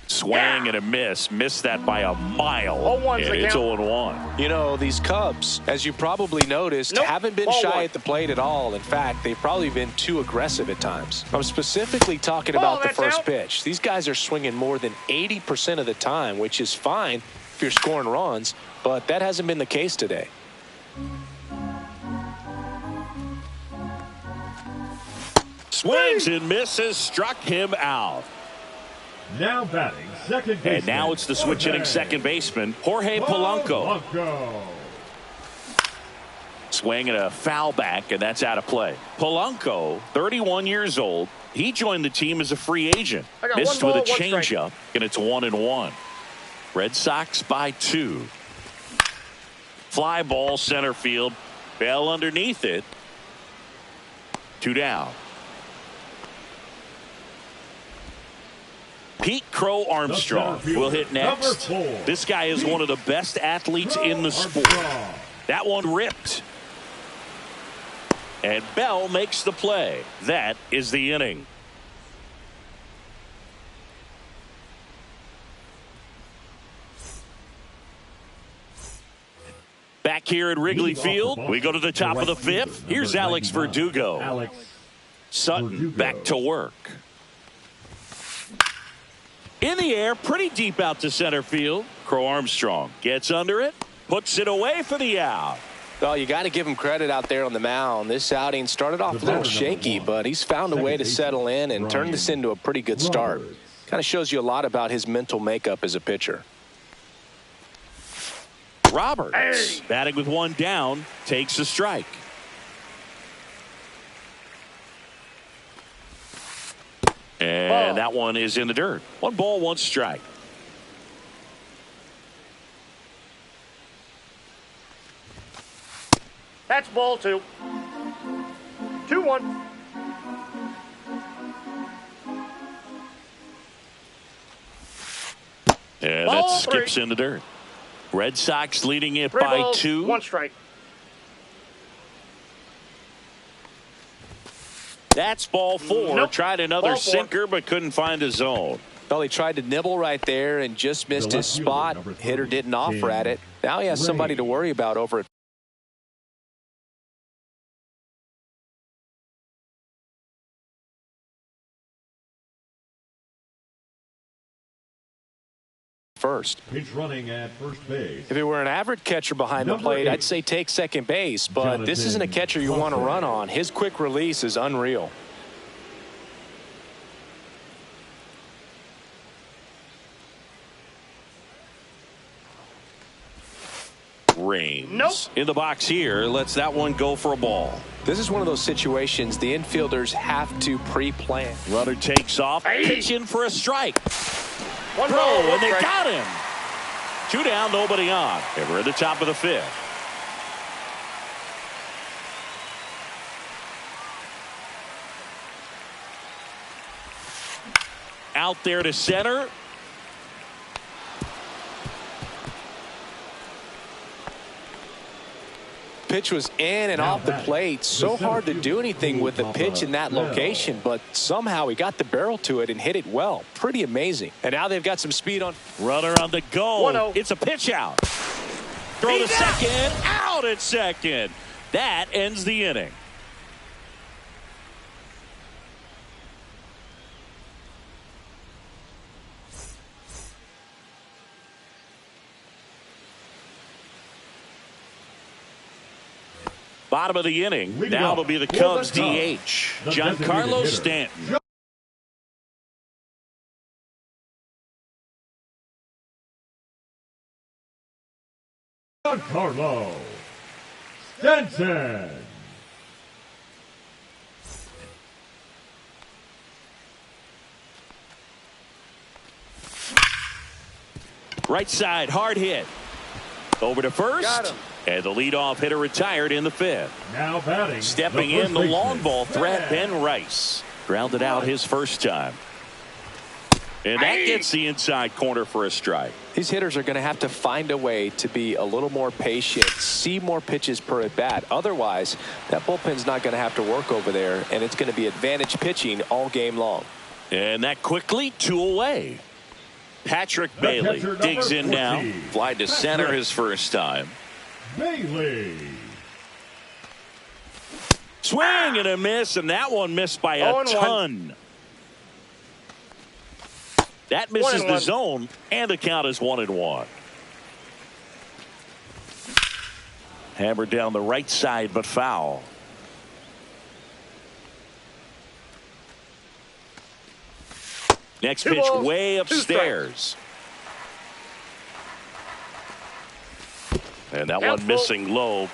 Swing and a miss. Missed that by a mile. And it's 0-1. You know, these Cubs, as you probably noticed, haven't been shy at the plate at all. In fact, they've probably been too aggressive at times. I'm specifically talking about the first pitch. These guys are swinging more than 80% of the time, which is fine if you're scoring runs, but that hasn't been the case today. Swings and misses. Struck him out. Now batting second baseman. And now it's the switch hitting second baseman, Jorge Polanco. Swing and a foul back, and that's out of play. Polanco, 31 years old. He joined the team as a free agent. Missed with a changeup, and it's 1-1. Red Sox by 2. Fly ball center field. Bell underneath it. 2 down. Pete Crow Armstrong will hit next. This guy is one of the best athletes in the sport. That one ripped. And Bell makes the play. That is the inning. Back here at Wrigley Field, we go to the top of the 5th. Here's Alex Verdugo. Sutton back to work. In the air, pretty deep out to center field. Crow Armstrong gets under it, puts it away for the out. Well, you got to give him credit out there on the mound. This outing started off a little shaky, but he's found a way to settle in and turn this into a pretty good start. Kind of shows you a lot about his mental makeup as a pitcher. Roberts, batting with one down, takes a strike. And that one is in the dirt. 1 ball, 1 strike. That's ball 2. 2-1. And ball that skips 3. in the dirt. Red Sox leading it 3 by balls, 2. 1 strike. That's ball 4. Nope. Tried another Ball 4. sinker, but couldn't find a zone. Well, he tried to nibble right there and just missed his spot. Hitter didn't offer at it. Now he has somebody to worry about over at first. Pinch running at first base. If it were an average catcher behind the plate, I'd say take second base, but this isn't a catcher you want to run on. His quick release is unreal. Rains. Nope. In the box here, lets that one go for a ball. This is one of those situations the infielders have to pre-plan. Runner takes off, pitching for a strike. 1 Throw, ball, 1 and they strike. got him. 2 down, nobody on. And we're at the top of the 5th. Out there to center. Pitch was in and off the plate. So hard to do anything with the pitch in that location, but somehow he got the barrel to it and hit it well. Pretty amazing. And now they've got some speed on. Runner on the go. 1-0. It's a pitch out. Throw to second. Out at second. That ends the inning. Bottom of the inning. Now it'll be the Cubs DH. Giancarlo Stanton. Giancarlo Stanton. Right side, hard hit. Over to first. Got him. And the leadoff hitter retired in the 5th. Now batting. Stepping the in the long ball threat, Ben. Ben Rice. Grounded out his first time. And that gets the inside corner for a strike. These hitters are going to have to find a way to be a little more patient, see more pitches per at bat. Otherwise, that bullpen's not going to have to work over there, and it's going to be advantage pitching all game long. And that quickly 2 away. Patrick Bailey digs in now. Fly to center his first time. Bailey. Swing and a miss, and that one missed by a 0-1. ton. That misses the 1-1. zone, and the count is 1-1. Hammered down the right side, but foul. Next 2 pitch balls, way 2 upstairs. And that Count one missing low.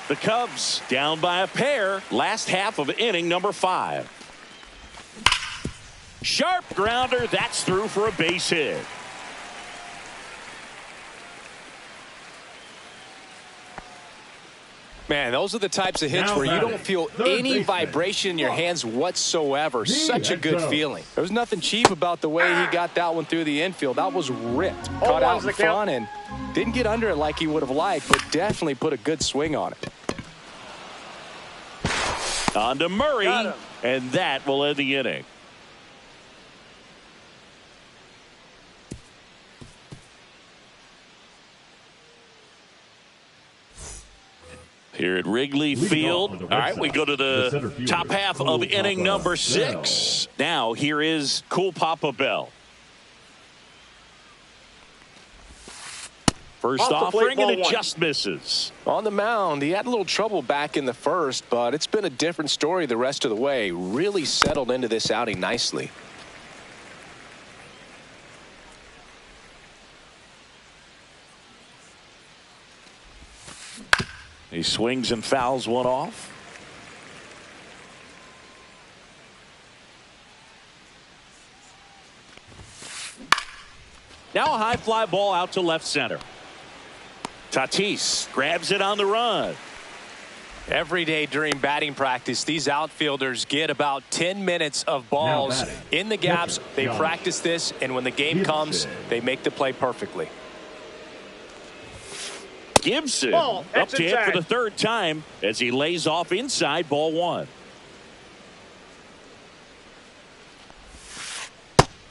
The Cubs down by a pair. Last half of inning number 5. Sharp grounder. That's through for a base hit. Man, those are the types of hits where you don't feel any vibration in your hands whatsoever. Such a good feeling. There was nothing cheap about the way he got that one through the infield. That was ripped. Caught out in front and didn't get under it like he would have liked, but definitely put a good swing on it. On to Murray, and that will end the inning. Here at Wrigley Field. All right, we go to the top half of inning number 6. Now, here is Cool Papa Bell. First offering, and it just misses. On the mound, he had a little trouble back in the first, but it's been a different story the rest of the way. Really settled into this outing nicely. He swings and fouls one off. Now a high fly ball out to left center. Tatis grabs it on the run. Every day during batting practice, these outfielders get about 10 minutes of balls in the gaps. They practice this, and when the game comes, they make the play perfectly. Gibson up to hit for the third time as he lays off inside, ball one.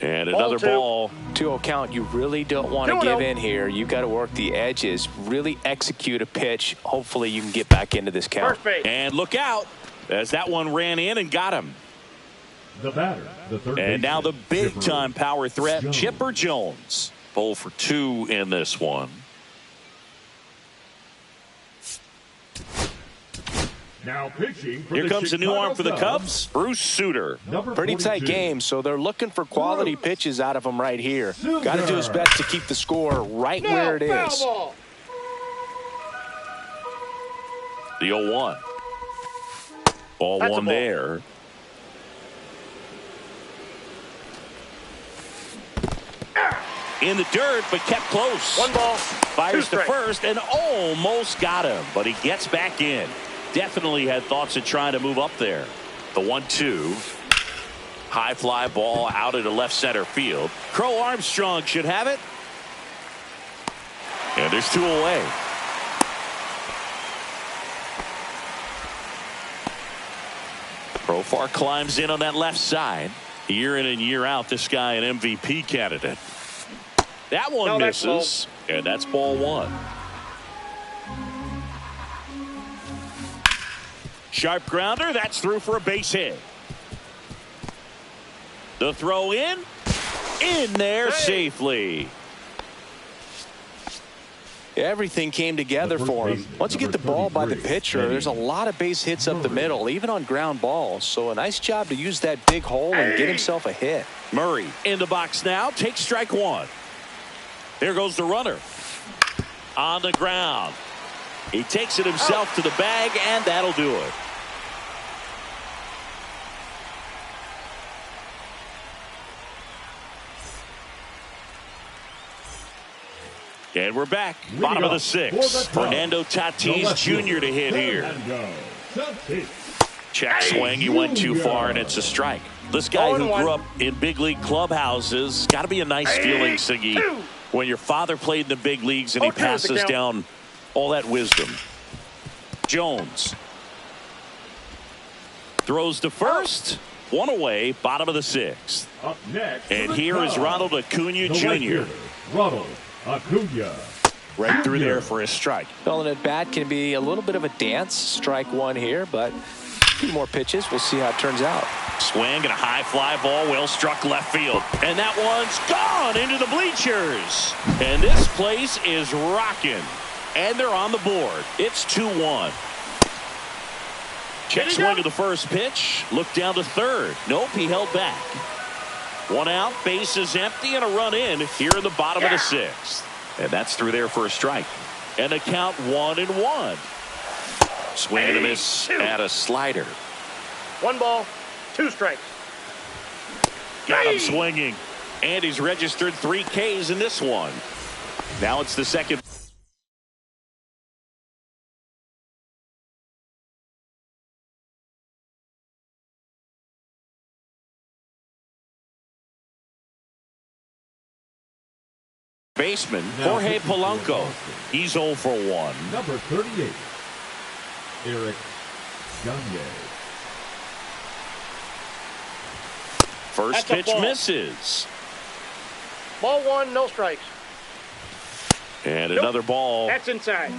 And another ball. 2-0 count. You really don't want to give in here. You've got to work the edges, really execute a pitch. Hopefully you can get back into this count. And look out as that one ran in and got him. The batter, the third and now the big Chipper time power threat, Jones. Chipper Jones. 0 for 2 in this one. Now pitching for Here comes a new Chicago arm for the Cubs, Bruce Sutter. Pretty tight game, so they're looking for quality pitches out of him right here. Got to do his best to keep the score right where it is. The 0-1. Ball one there. In the dirt, but kept close. One ball. Fires to first and almost got him, but he gets back in. Definitely had thoughts of trying to move up there. The 1-2. High fly ball out into left center field. Crow Armstrong should have it. And there's 2 away. Profar climbs in on that left side. Year in and year out, this guy an MVP candidate. That one misses, and that's ball one. Sharp grounder, that's through for a base hit. The throw in there safely. Everything came together for him. Once you get the ball by the pitcher, there's a lot of base hits up the middle, even on ground balls. So a nice job to use that big hole and get himself a hit. Murray in the box now, takes strike one. There goes the runner. On the ground. He takes it himself to the bag, and that'll do it. And we're back. Bottom of the sixth. Fernando Tatis Jr. to hit here. Check swing. He went too far, and it's a strike. This guy who grew up in big league clubhouses, got to be a nice feeling, Siggy, when your father played in the big leagues and he passes down all that wisdom. Jones throws to first. One away, bottom of the sixth. Up next, and here is Ronald Acuna Jr. Ronald Acuna. Right through there for a strike. Well, an at bat can be a little bit of a dance. Strike one here, but a few more pitches. We'll see how it turns out. Swing and a high fly ball, well struck left field. And that one's gone into the bleachers. And this place is rocking. And they're on the board. It's 2-1. Check swing of the first pitch. Look down to third. Nope, he held back. One out, base is empty, and a run in here in the bottom of the sixth. And that's through there for a strike. And a count 1-1. Swing and a miss at a slider. 1 ball, 2 strikes. Got him swinging. And he's registered 3 Ks in this one. Now it's the second. Baseman Jorge Polanco. He's 0 for 1. Number 38, Eric Gagne. First pitch misses. Ball 1, no strikes. And another ball. That's inside.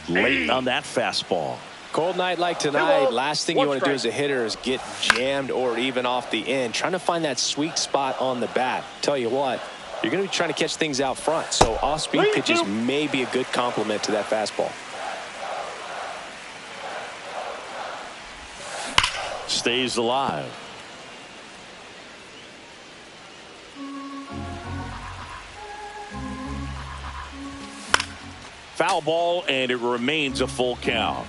Late on that fastball. Cold night like tonight, last thing you want to do as a hitter is get jammed or even off the end. Trying to find that sweet spot on the bat. Tell you what, you're going to be trying to catch things out front. So off-speed pitches may be a good complement to that fastball. Stays alive. foul ball, and it remains a full count.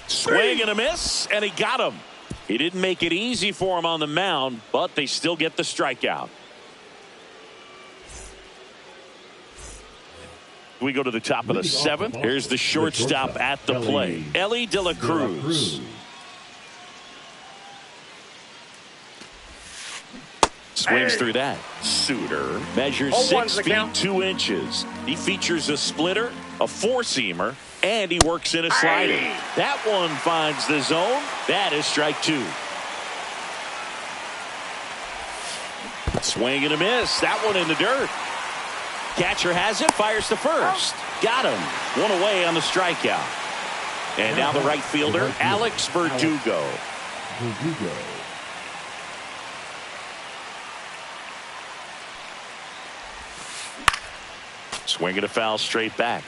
Swing and a miss, and he got him. He didn't make it easy for him on the mound, but they still get the strikeout. We go to the top of the seventh. Here's the shortstop at the plate, Elly De La Cruz. Swings through that. Suter measures 6 feet 2 inches. He features a splitter, a four-seamer, and he works in a slider. That one finds the zone. That is strike 2. Swing and a miss. That one in the dirt. Catcher has it, fires to first. Got him. One away on the strikeout. And now the right fielder, Alex Verdugo. Swing and a foul straight back.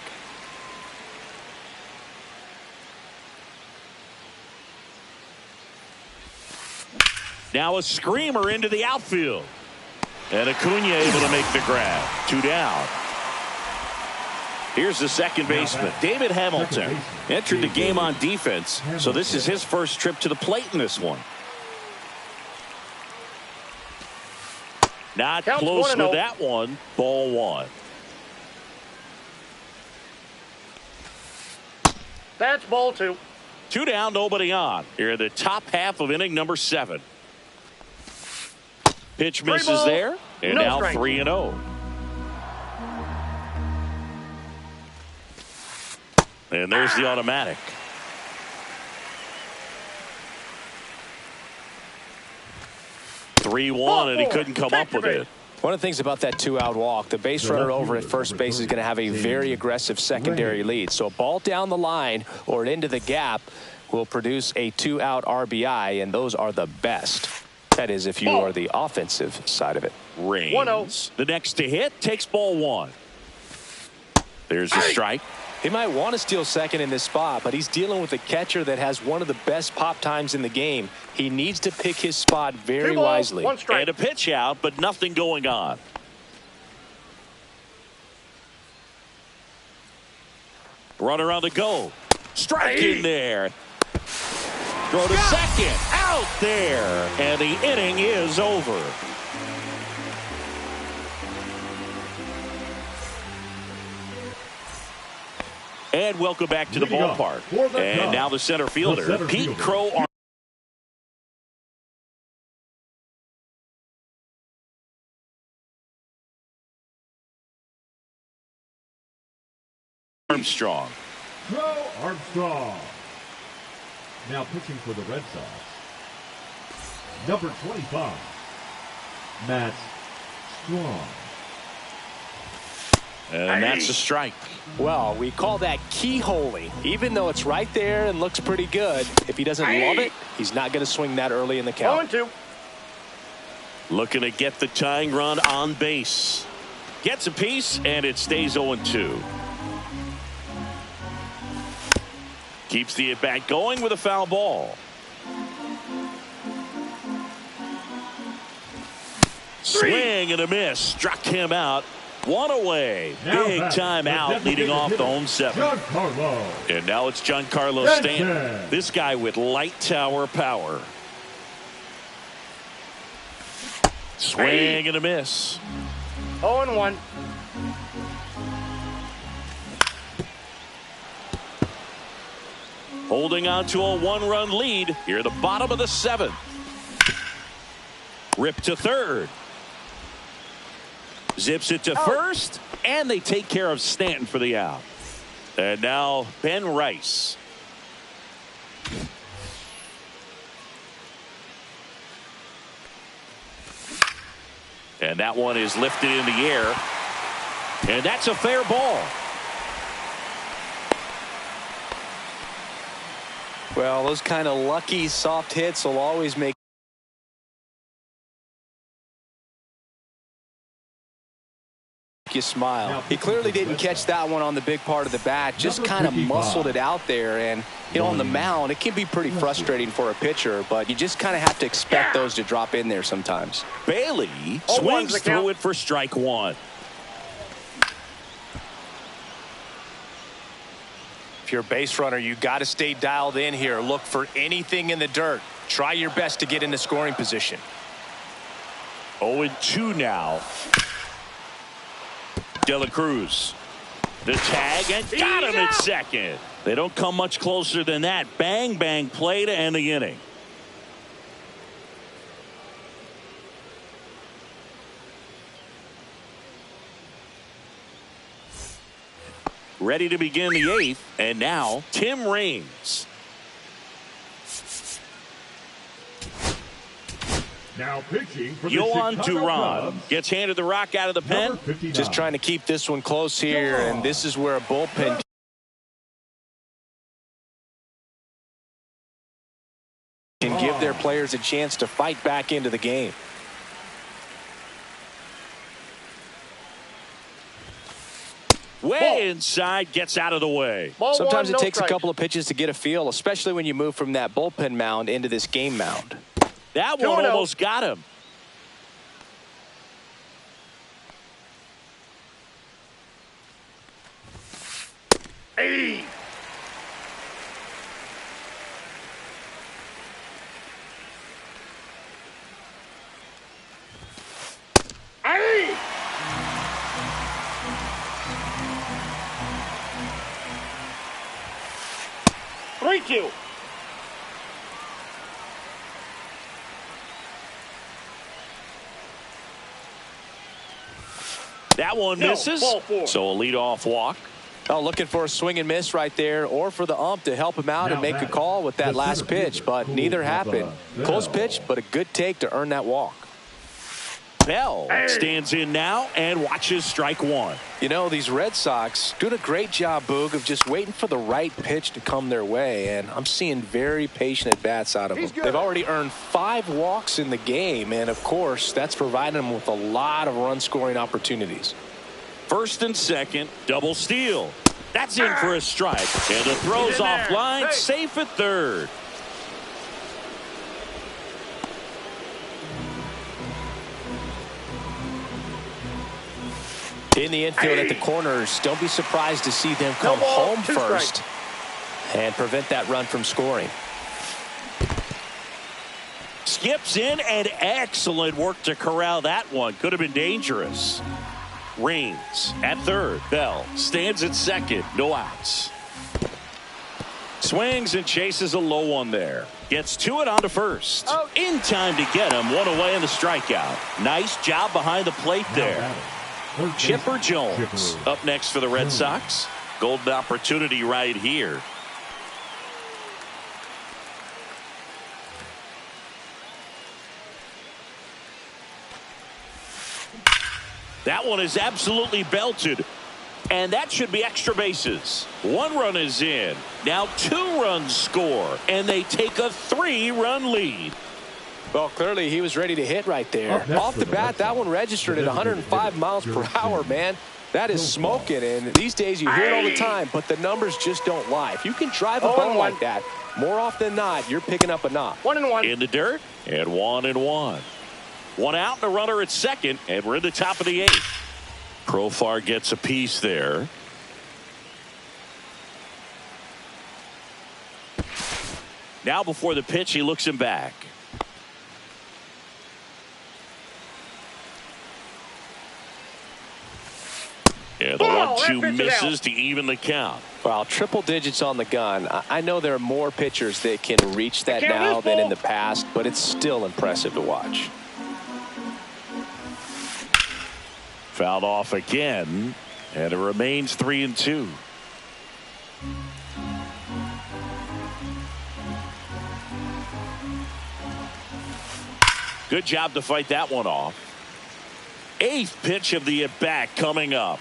Now a screamer into the outfield. And Acuna able to make the grab. 2 down. Here's the second baseman, David Hamilton. Entered the game on defense, so this is his first trip to the plate in this one. Not close with that one. Ball 1. That's ball 2. 2 down, nobody on. Here in the top half of inning number 7. Pitch misses there, and now 3-0. And there's the automatic. 3-1, and he couldn't come up with it. One of the things about that 2-out walk, the base runner over at first base is going to have a very aggressive secondary lead. So a ball down the line or into the gap will produce a 2-out RBI, and those are the best. That is, if you are the offensive side of it. Raines, the next to hit, takes ball 1. There's a strike. He might want to steal second in this spot, but he's dealing with a catcher that has one of the best pop times in the game. He needs to pick his spot very wisely. And a pitch out, but nothing going on. Runner on the go. Strike in there. Throw to second. Out there. And the inning is over. And welcome back to the ballpark. And now the center fielder, Pete Crow Armstrong. Crow Armstrong. Now pitching for the Red Sox, number 25, Matt Strong. And that's a strike. Well, we call that keyholing. Even though it's right there and looks pretty good, if he doesn't love it, he's not going to swing that early in the count. 0-2. Looking to get the tying run on base. Gets a piece, and it stays 0-2. Keeps the at-bat going with a foul ball. Swing and a miss. Struck him out. One away. Big time out leading off the home 7. And now it's Giancarlo Stanton. This guy with light tower power. Swing and a miss. 0-1. Holding on to a 1-run lead here at the bottom of the 7th. Ripped to third. Zips it to first, and they take care of Stanton for the out. And now Ben Rice. And that one is lifted in the air. And that's a fair ball. Well, those kind of lucky soft hits will always make you smile. He clearly didn't catch that one on the big part of the bat, just kind of muscled it out there. And, you know, on the mound, it can be pretty frustrating for a pitcher, but you just kind of have to expect those to drop in there sometimes. Bailey swings through it for strike one. If you're a base runner, you got to stay dialed in here. Look for anything in the dirt. Try your best to get into scoring position. 0-2 now. De La Cruz. The tag and got him at second. They don't come much closer than that. Bang, bang play to end the inning. Ready to begin the eighth, and now Tim Raines. Now pitching for the Yohan Chicago Duran Cubs. gets handed the rock out of the pen. Just trying to keep this one close here, and this is where a bullpen can give their players a chance to fight back into the game. Way inside, gets out of the way. Sometimes it takes a couple of pitches to get a feel, especially when you move from that bullpen mound into this game mound. That one almost got him. Hey. Hey. 3-2. That one misses. So a leadoff walk. Oh, looking for a swing and miss right there, or for the ump to help him out and make a call with that last pitch, but neither happened. Close pitch, but a good take to earn that walk. Bell stands in now and watches strike one. You know, these Red Sox doing a great job, Boog, of just waiting for the right pitch to come their way, and I'm seeing very patient at-bats out of them. They've already earned 5 walks in the game, and of course, that's providing them with a lot of run-scoring opportunities. First and second, double steal. That's in for a strike, and the throw's offline, safe at third. In the infield at the corners, don't be surprised to see them come home first and prevent that run from scoring. Skips in, and excellent work to corral that one. Could have been dangerous. Raines at third. Bell stands at second. No outs. Swings and chases a low one there. Gets to it on to first. In time to get him. One away in the strikeout. Nice job behind the plate there. Chipper Jones up next for the Red Sox. Golden opportunity right here. That one is absolutely belted. And that should be extra bases. 1 run is in. Now 2 runs score. And they take a 3-run lead. Well, clearly he was ready to hit right there. Off the bat, that one registered at 105 miles per hour, man. That is smoking, and these days you hear it all the time, but the numbers just don't lie. If you can drive a ball like that, more often than not, you're picking up a knock. 1-1. In the dirt, and 1-1. 1 out and a runner at second, and we're in the top of the 8th. Profar gets a piece there. Now before the pitch, he looks him back. And the 1-2 misses to even the count. Well, triple digits on the gun. I know there are more pitchers that can reach that now than in the past, but it's still impressive to watch. Fouled off again, and it remains 3-2. Good job to fight that one off. 8th pitch of the at-bat coming up.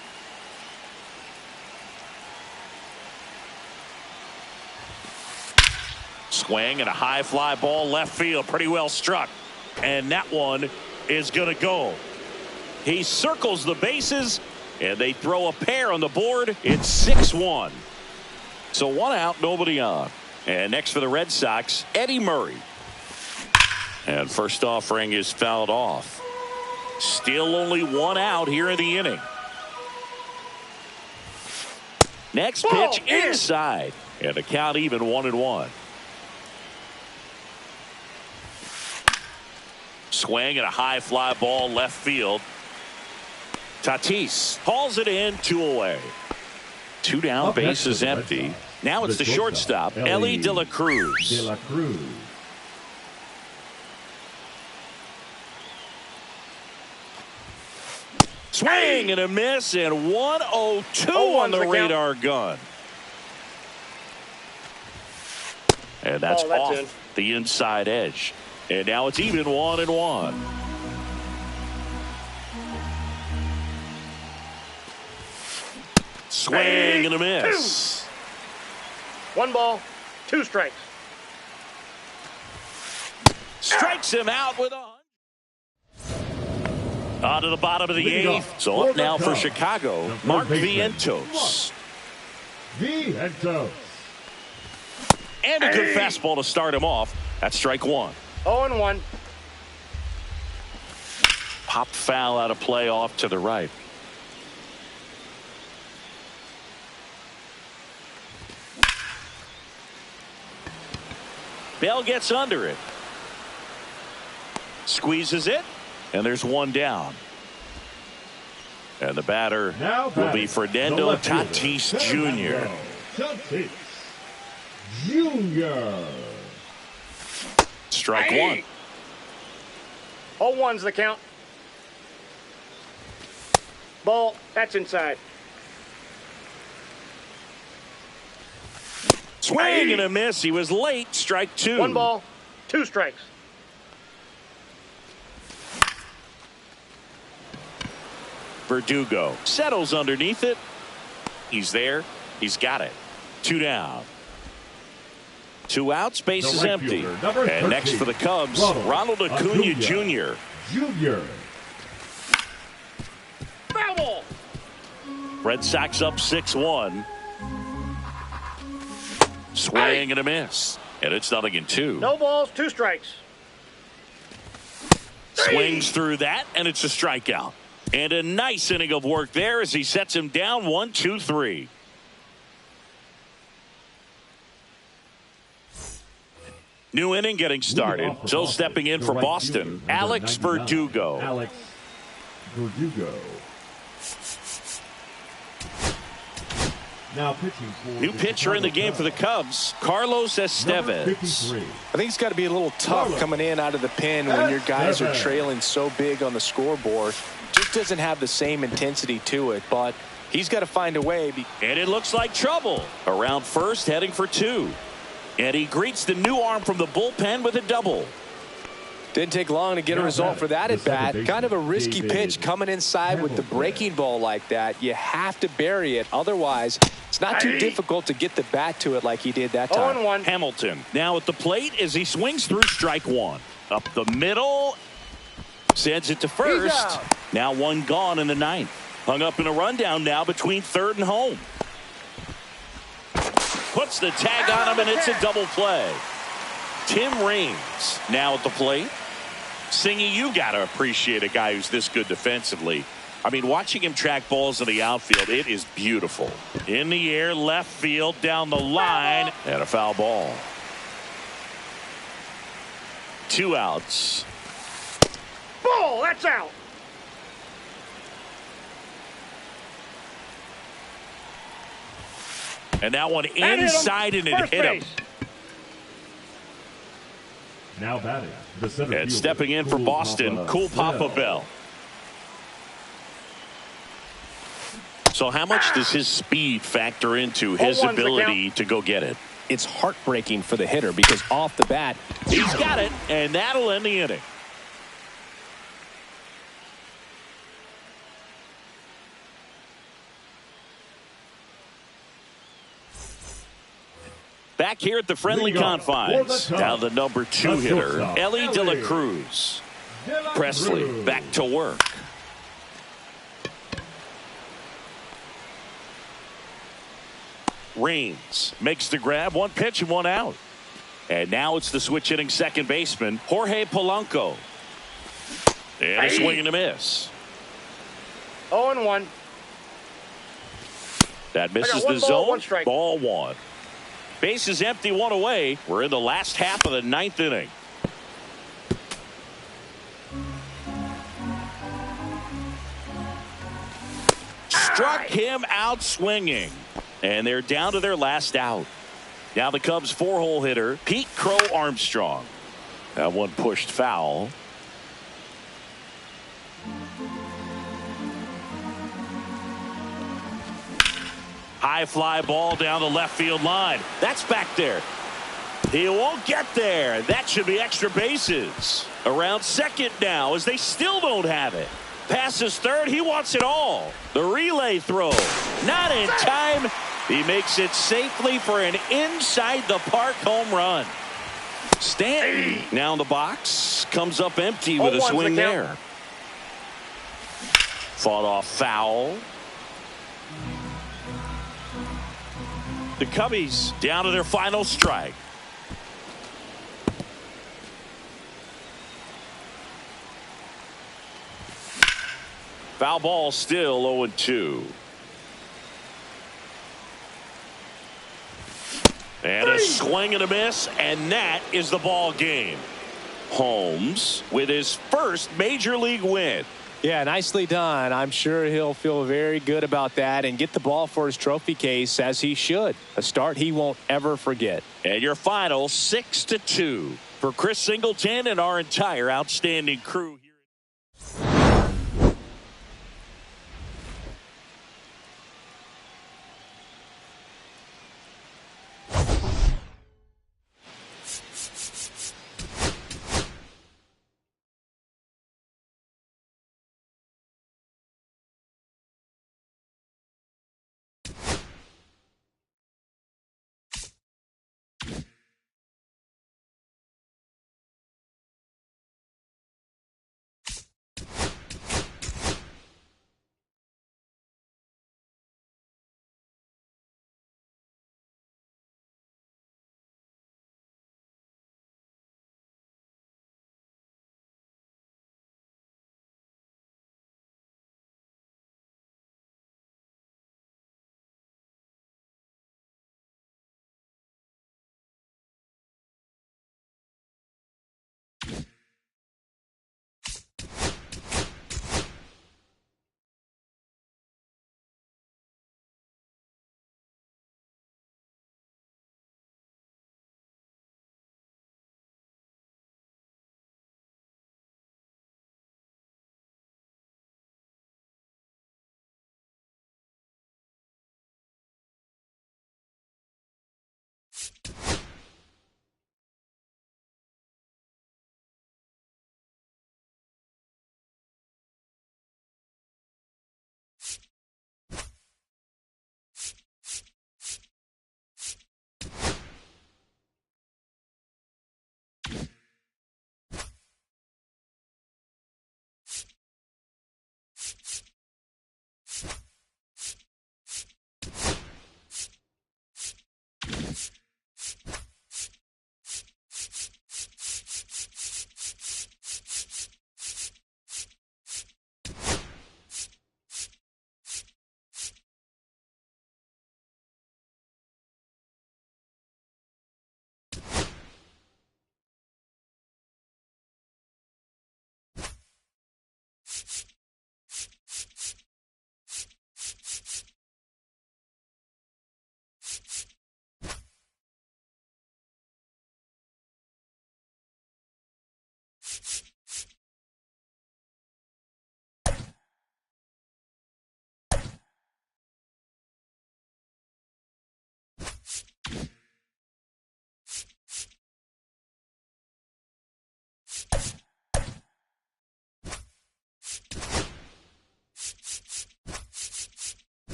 Swing and a high fly ball left field, pretty well struck, and that one is going to go. He circles the bases And they throw a pair on the board. It's 6-1. So 1 out, nobody on. And next for the Red Sox, Eddie Murray. And first offering is fouled off. Still only 1 out here in the inning. Next pitch inside. And the count even 1-1. Swing and a high fly ball left field. Tatis hauls it in, 2 away. 2 down, base is empty. Now it's the shortstop, Elly De La Cruz. Swing and a miss, and 102 on the radar gun. And that's off the inside edge. And now it's even 1-1. Swing and a miss. 1 ball, 2 strikes. Strikes him out with a. On to the bottom of the 8th. So up now for Chicago, Mark Vientos. And a good fastball to start him off. That's strike 1. 0-1. Pop foul out of play off to the right. Bell gets under it. Squeezes it. And there's 1 down. And the batter will be Fernando Tatis Jr. Tatis Jr. Strike 1. 0-1's the count. Ball, that's inside. Swing and a miss. He was late. Strike 2. 1 ball, 2 strikes. Verdugo settles underneath it. He's there. He's got it. 2 down. 2 outs. Base is empty. And next for the Cubs, Ronald Acuna Jr. Foul ball. Red Sox up 6-1. Swing and a miss. And it's 0-2. No balls, 2 strikes. Swings through that, and it's a strikeout. And a nice inning of work there as he sets him down 1-2-3. New inning getting started. So stepping in for Boston, Alex Verdugo. Now pitching for New pitcher in the game for the Cubs, Carlos Estevez. I think it's got to be a little tough coming in out of the pen when your guys are trailing so big on the scoreboard. Just doesn't have the same intensity to it, but he's got to find a way. And it looks like trouble. Around first, heading for 2. And he greets the new arm from the bullpen with a double. Didn't take long to get a result for that at bat. Kind of a risky pitch coming inside with the breaking ball like that. You have to bury it. Otherwise, it's not too difficult to get the bat to it like he did that time. 0-1. Hamilton now at the plate as he swings through strike 1. Up the middle. Sends it to first. Now 1 gone in the 9th. Hung up in a rundown now between 3rd and home. Puts the tag on him, and it's a double play. Tim Raines now at the plate. Singy, you got to appreciate a guy who's this good defensively. I mean, watching him track balls in the outfield, it is beautiful. In the air, left field, down the line, and a foul ball. 2 outs. Ball, that's out. And that one inside, and it hit him. Now batting, the center and fielder, stepping in for Boston, Cool Papa Bell. So how much does his speed factor into his ability to go get it? It's heartbreaking for the hitter because off the bat, he's got it, and that'll end the inning. Back here at the friendly confines, now the number 2 hitter, Elly De La Cruz. Presley back to work. Raines makes the grab, one pitch and one out. And now it's the switch hitting second baseman, Jorge Polanco. And a swing and a miss. 0-1. That misses the zone. Ball one. Base is empty, one away. We're in the last half of the ninth inning. Struck him out swinging. And they're down to their last out. Now the Cubs 4-hole hitter, Pete Crow Armstrong. That one pushed foul. High fly ball down the left field line. That's back there. He won't get there. That should be extra bases. Around second now as they still don't have it. Passes third. He wants it all. The relay throw. Not in time. He makes it safely for an inside the park home run. Stanton now in the box. Comes up empty with a swing there. Fought off foul. The Cubbies down to their final strike. Foul ball still 0-2. And a swing and a miss, and that is the ball game. Holmes with his first major league win. Yeah, nicely done. I'm sure he'll feel very good about that and get the ball for his trophy case, as he should. A start he won't ever forget. And your final 6-2 for Chris Singleton and our entire outstanding crew here.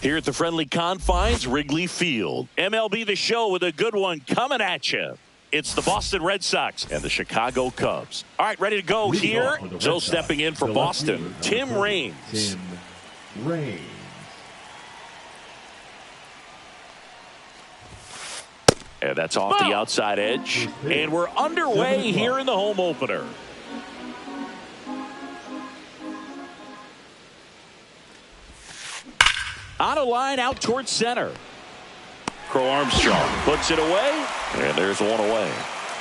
Here at the friendly confines, Wrigley Field. MLB The Show with a good one coming at you. It's the Boston Red Sox and the Chicago Cubs. All right, ready to go here. So stepping in for Boston, Tim Raines. Tim Raines. And that's off the outside edge. And we're underway here in the home opener. On a line out towards center. Crow Armstrong puts it away, and there's one away.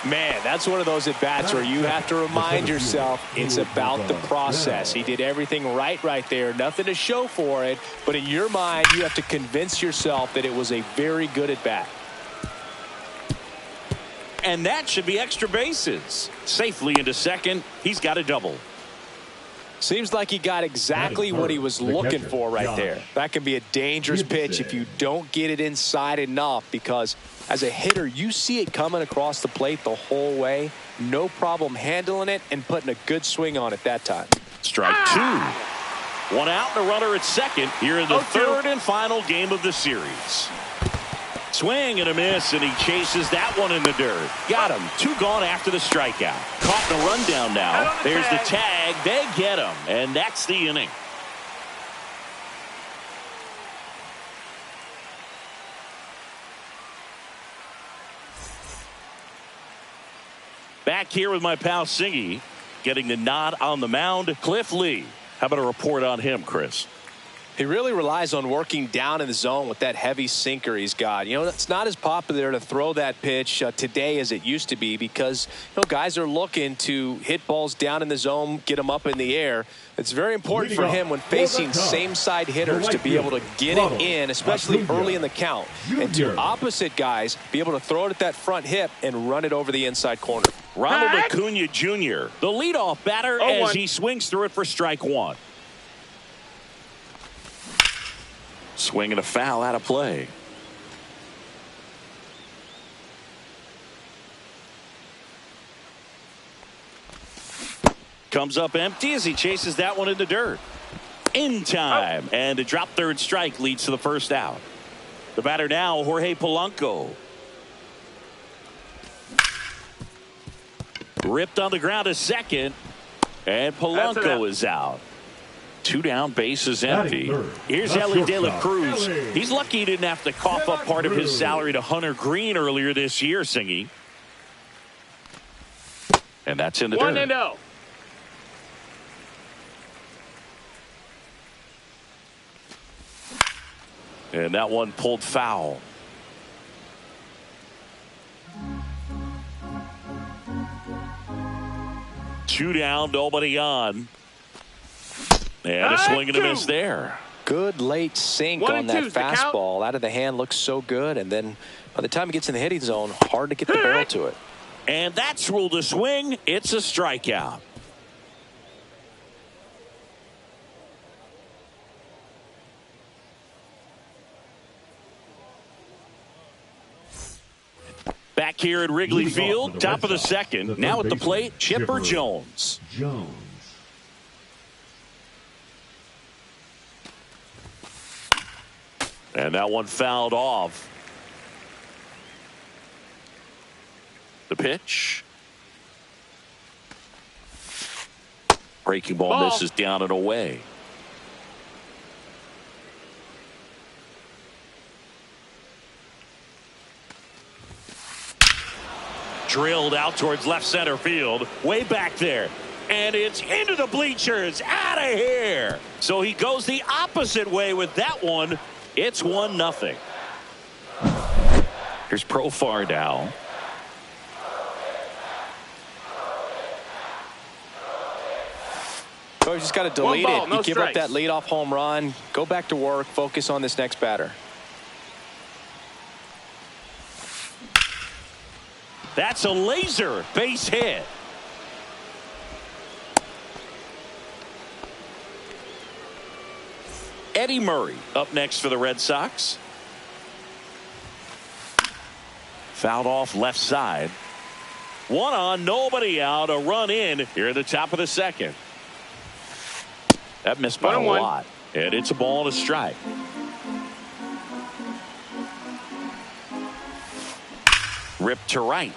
Man, that's one of those at-bats where you have to remind yourself it's about the process. He did everything right there. Nothing to show for it, but in your mind, you have to convince yourself that it was a very good at-bat. And that should be extra bases. Safely into second. He's got a double. Seems like he got exactly what he was looking for right there. That can be a dangerous pitch if you don't get it inside enough, because as a hitter, you see it coming across the plate the whole way. No problem handling it and putting a good swing on it that time. Strike two. One out and a runner at second here in the third and final game of the series. Swing and a miss, and he chases that one in the dirt. Got him. Two gone after the strikeout. Caught in a rundown now. There's the tag. They get him, and that's the inning. Back here with my pal Singy, getting the nod on the mound. Cliff Lee. How about a report on him, Chris? He really relies on working down in the zone with that heavy sinker he's got. You know, it's not as popular to throw that pitch today as it used to be, because, you know, guys are looking to hit balls down in the zone, get them up in the air. It's very important for him when facing same-side hitters to be able to get it in, especially early in the count. And to opposite guys, be able to throw it at that front hip and run it over the inside corner. Ronald Acuna Jr., the leadoff batter, as he swings through it for strike one. Swing and a foul out of play. Comes up empty as he chases that one in the dirt. In time. And a drop third strike leads to the first out. The batter now, Jorge Polanco. Ripped on the ground to second. And Polanco is out. Two down, bases empty. Here's Elly De La Cruz. He's lucky he didn't have to cough up part of his salary to Hunter Green earlier this year, Singy. And that's in the dirt. 1-0. And that one pulled foul. Two down, nobody on. And a swing and a miss there. Good late sink on that fastball. Out of the hand, looks so good. And then by the time it gets in the hitting zone, hard to get the barrel to it. And that's ruled a swing. It's a strikeout. Back here at Wrigley Field, top of the second. Now at the plate, Chipper Jones. And that one fouled off. The pitch. Breaking ball misses down and away. Drilled out towards left center field. Way back there. And it's into the bleachers. Out of here. So he goes the opposite way with that one. It's 1-0. Here's Profar now. So you just got to delete it. You give up that leadoff home run. Go back to work. Focus on this next batter. That's a laser base hit. Eddie Murray up next for the Red Sox. Fouled off left side. One on, nobody out. A run in here at the top of the second. That missed by a lot. And it's a ball and a strike. Ripped to right.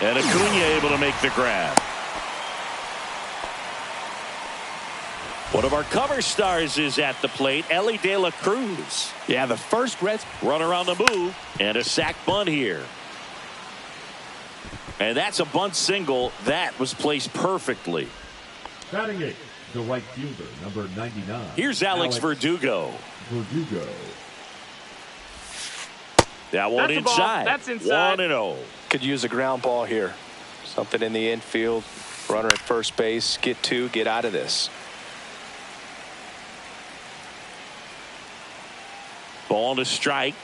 And Acuna able to make the grab. One of our cover stars is at the plate, Elly De La Cruz. Yeah, the first Reds runner on the move, and a sac bunt here. And that's a bunt single that was placed perfectly. Batting eighth, the right fielder, number 99. Here's Alex Verdugo. That one inside. That's inside. 1-0. could use a ground ball here. Something in the infield. Runner at first base. Get two. Get out of this. Ball to strike.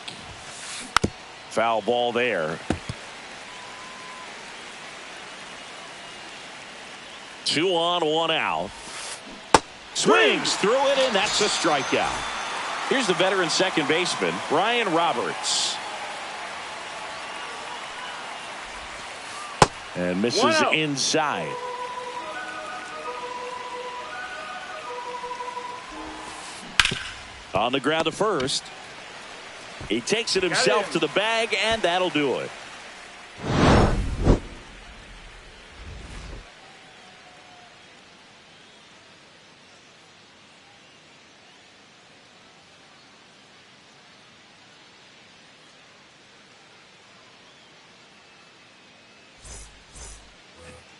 Foul ball there. 2 on, 1 out. Swings through it, and that's a strikeout. Here's the veteran second baseman, Ryan Roberts. And misses inside. On the ground to first. He takes it himself to the bag, and that'll do it.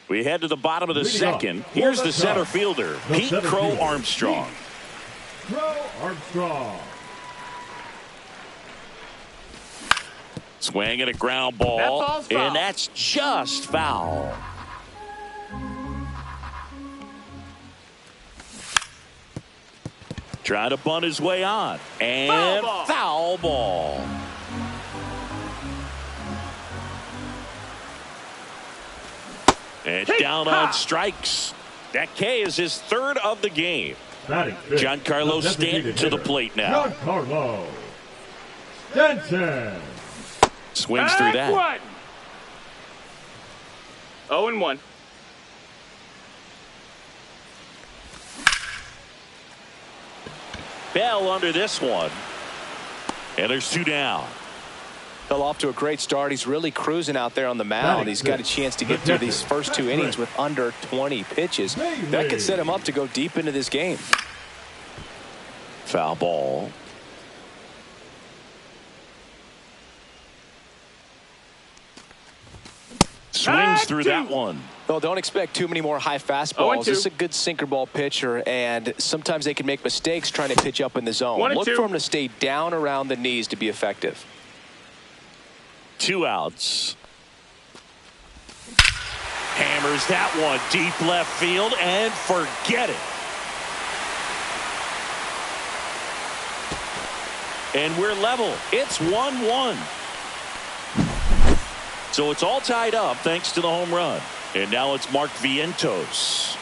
We head to the bottom of the second. Here's the center fielder, Pete Crow Armstrong. Swinging a ground ball, and that's just foul. Trying to bunt his way on, and foul ball. And down on strikes. That K is his third of the game. Giancarlo Stanton to the plate now. Giancarlo Stanton. Swings through that. 0-1. Bell under this one. And there's 2 down. Fell off to a great start. He's really cruising out there on the mound. He's got a chance to get through these first 2 innings with under 20 pitches. That could set him up to go deep into this game. Foul ball. Swings through that one. Well, don't expect too many more high fastballs. This is a good sinker ball pitcher, and sometimes they can make mistakes trying to pitch up in the zone. Look for him to stay down around the knees to be effective. 2 outs. Hammers that one deep left field and forget it. And we're level. It's 1-1. So it's all tied up thanks to the home run. And now it's Mark Vientos.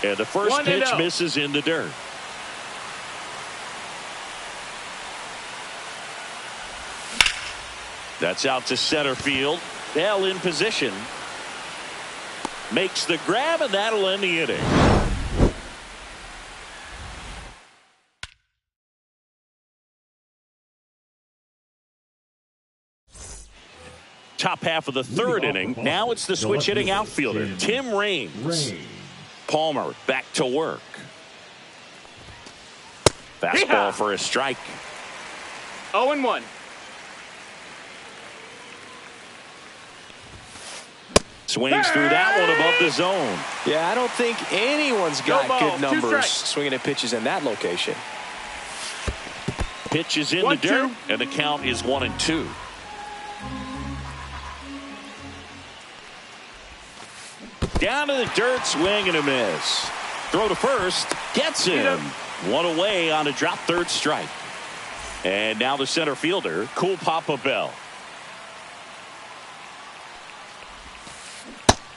And the first pitch misses in the dirt. That's out to center field. Bell in position. Makes the grab, and that'll end the inning. Top half of the third inning. Now it's the switch hitting outfielder, Tim Raines. Palmer back to work. Fastball for a strike. 0-1. Swings through that one above the zone. Yeah, I don't think anyone's got good numbers swinging at pitches in that location. Pitch is in the dirt, and the count is 1-2. Down to the dirt, swing and a miss. Throw to first, gets him. 1 away on a drop third strike. And now the center fielder, Cool Papa Bell.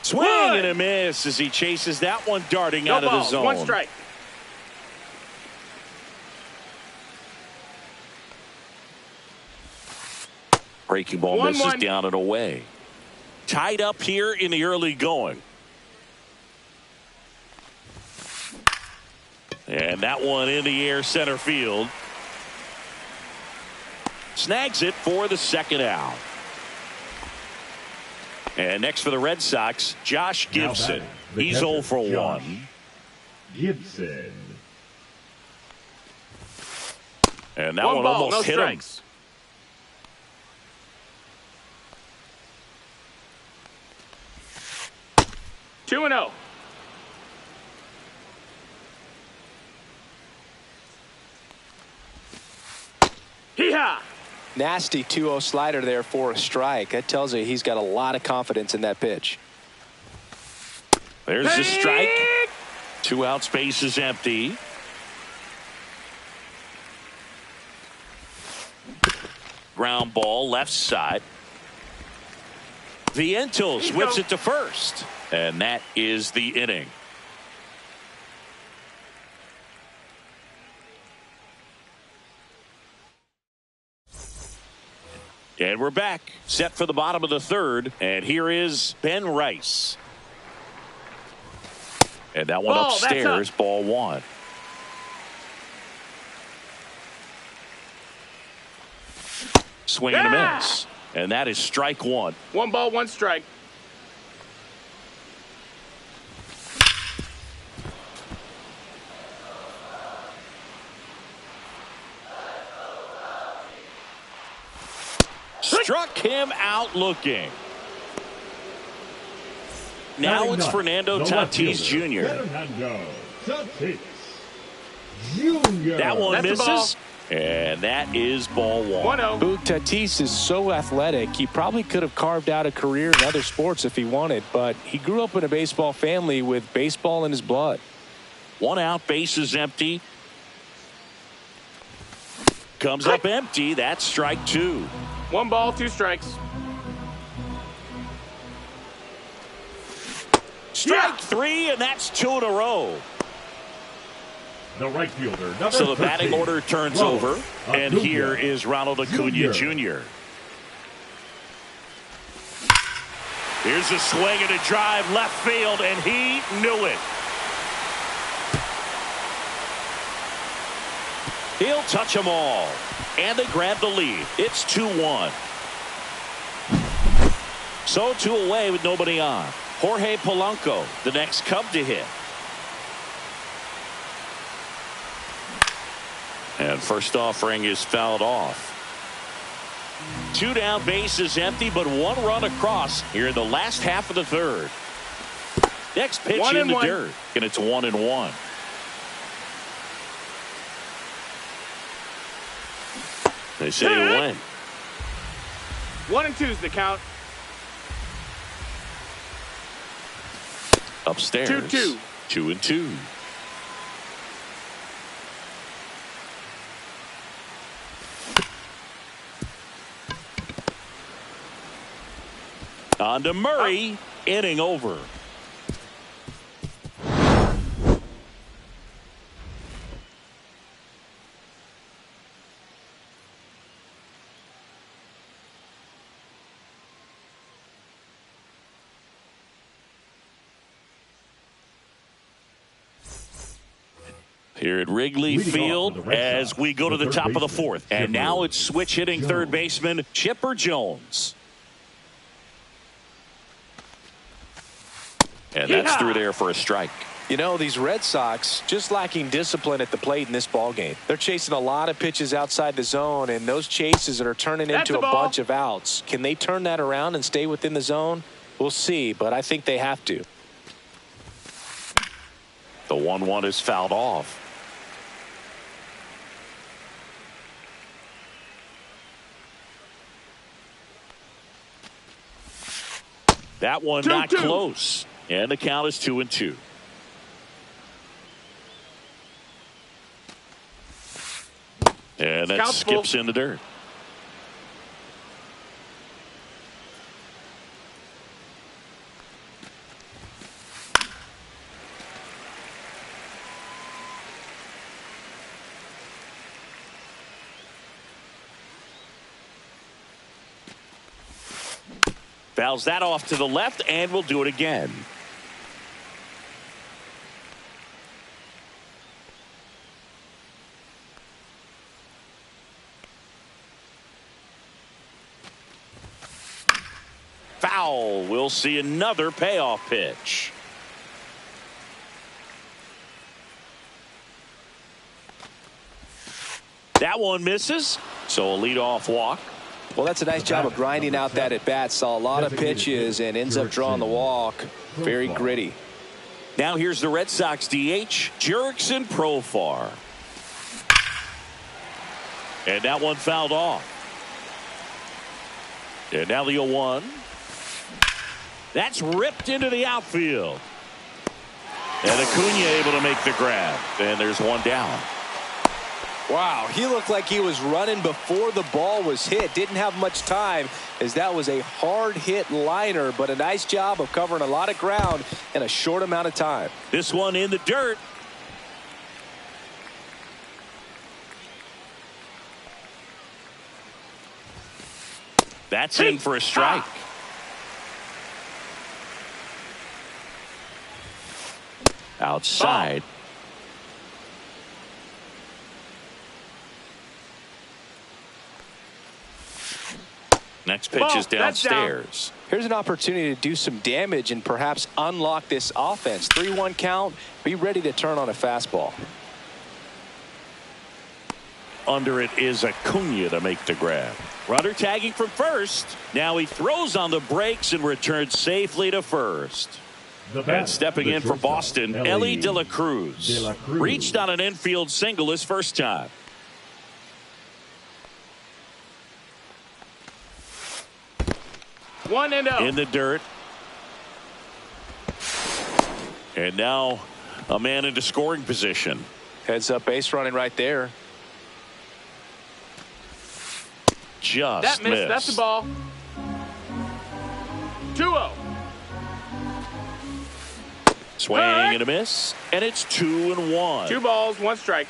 Swing and a miss as he chases that one darting out of the zone. 1 strike. Breaking ball misses down and away. Tied up here in the early going. And that one in the air center field. Snags it for the second out. And next for the Red Sox, Josh Gibson. He's 0 for 1. Gibson. And that one almost hit him. 2-0. Hee-haw! Nasty 2-0 slider there for a strike. That tells you he's got a lot of confidence in that pitch. There's the strike. 2 out, space is empty. Ground ball left side. Vientos whips it to first. And that is the inning. And we're back, set for the bottom of the third. And here is Ben Rice. And that one upstairs, ball 1. Swing and a miss. And that is strike 1. 1 ball, 1 strike. Struck him out looking. Now it's Fernando Tatis Jr. Fernando Tatis Jr. That one misses. And that is ball 1. Boog Tatis is so athletic, he probably could have carved out a career in other sports if he wanted, but he grew up in a baseball family with baseball in his blood. 1 out, bases empty. Comes up empty. That's strike 2. 1 ball, 2 strikes. Strike 3, and that's 2 in a row. The right fielder, number So the 13, batting order turns over, and here is Ronald Acuna Jr. Here's a swing and a drive left field, and he knew it. He'll touch them all, and they grab the lead. It's 2-1. So 2 away with nobody on. Jorge Polanco, the next Cub to hit. And first offering is fouled off. 2 down, bases empty, but 1 run across here in the last half of the third. Next pitch in the dirt, and it's 1-1. They say when. 1-2 is the count. Upstairs. 2-2. 2-2. On to Murray. Inning over. Here at Wrigley Field as we go to the top of the 4th. And now it's switch hitting third baseman Chipper Jones. And that's through there for a strike. You know, these Red Sox just lacking discipline at the plate in this ballgame. They're chasing a lot of pitches outside the zone, and those chases that are turning into a bunch of outs. Can they turn that around and stay within the zone? We'll see, but I think they have to. The 1-1 is fouled off. That one not close. And the count is 2-2. And that skips in the dirt. Fouls that off to the left, and we'll do it again. We'll see another payoff pitch. That one misses, so a leadoff walk. Well, that's a nice job of grinding out that at bat. Saw a lot of pitches and ends up drawing the walk. Very gritty. Now here's the Red Sox DH, Jurickson Profar. And that one fouled off. And now the 0-1. That's ripped into the outfield. And Acuna able to make the grab. And there's one down. Wow, he looked like he was running before the ball was hit. Didn't have much time, as that was a hard hit liner, but a nice job of covering a lot of ground in a short amount of time. This one in the dirt. That's in for a strike. Outside. Next pitch is downstairs. Here's an opportunity to do some damage and perhaps unlock this offense. 3-1 count. Be ready to turn on a fastball. Under it is Acuna to make the grab. Runner tagging from first. Now he throws on the brakes and returns safely to first. And stepping in for Boston, Elly De La Cruz. Reached on an infield single his first time. One and in the dirt. And now a man into scoring position. Heads up base running right there. Just that missed. That's the ball. 2-0. Swing and a miss. And it's 2-1. 2 balls, 1 strike.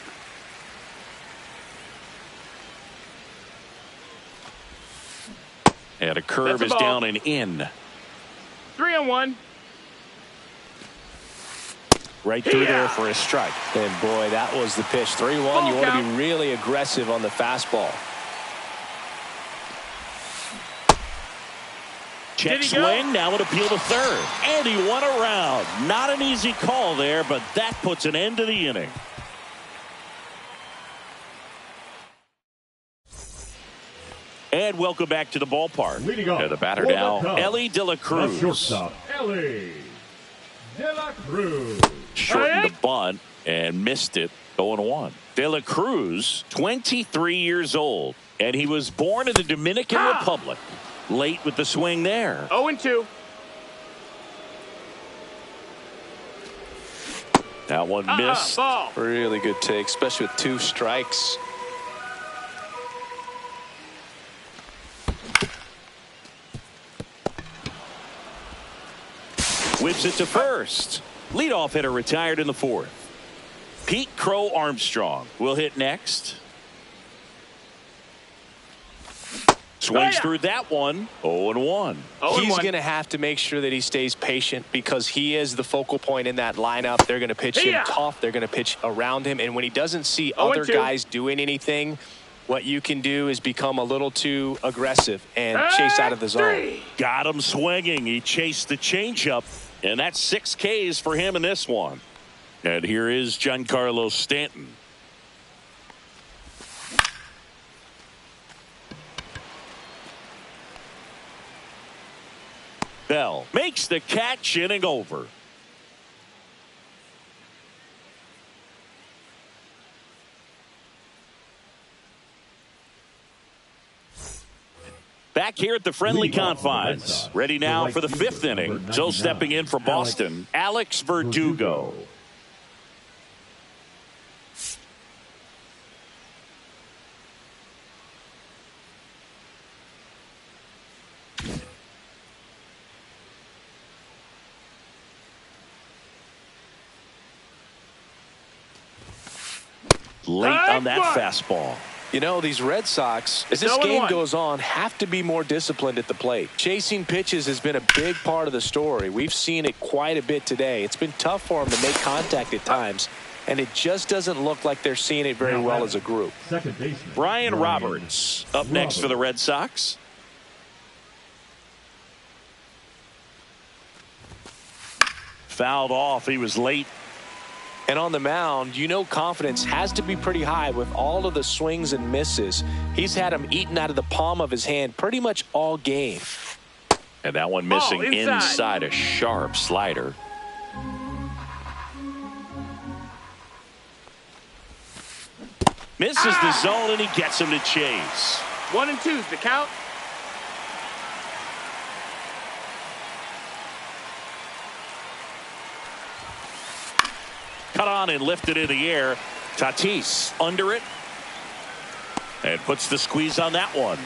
And a curve is down and in. 3-1. Right through there for a strike. And boy, that was the pitch. 3-1. You want to be really aggressive on the fastball. Check swing. Now an appeal to third. And he won around. Not an easy call there, but that puts an end to the inning. And welcome back to the ballpark. And the batter now, Elly De La Cruz. Shortstop, Elly De La Cruz. Shortened the bunt and missed it. 0-1. De La Cruz, 23 years old, and he was born in the Dominican Republic. Late with the swing there. 0-2. That one missed. Ball. Really good take, especially with 2 strikes. Whips it to first. Leadoff hitter retired in the 4th. Pete Crow Armstrong will hit next. Swings through that one. 0-1. He's going to have to make sure that he stays patient because he is the focal point in that lineup. They're going to pitch him tough. They're going to pitch around him. And when he doesn't see other guys doing anything, what you can do is become a little too aggressive and chase out of the zone. Got him swinging. He chased the changeup. And that's 6 Ks for him in this one. And here is Giancarlo Stanton. Bell makes the catch, inning over. Back here at the friendly confines. Ready now for the 5th inning. So stepping in for Boston, Alex Verdugo. Late on that fastball. You know, these Red Sox, as this game goes on, have to be more disciplined at the plate. Chasing pitches has been a big part of the story. We've seen it quite a bit today. It's been tough for them to make contact at times, and it just doesn't look like they're seeing it very well as a group. Brian Roberts up next for the Red Sox. fouled off. He was late. And on the mound, you know confidence has to be pretty high with all of the swings and misses. He's had them eaten out of the palm of his hand pretty much all game. And that one missing inside a sharp slider. Misses the zone, and he gets him to chase. 1 and 2's the count. Cut on and lifted in the air. Tatis under it. And puts the squeeze on that one.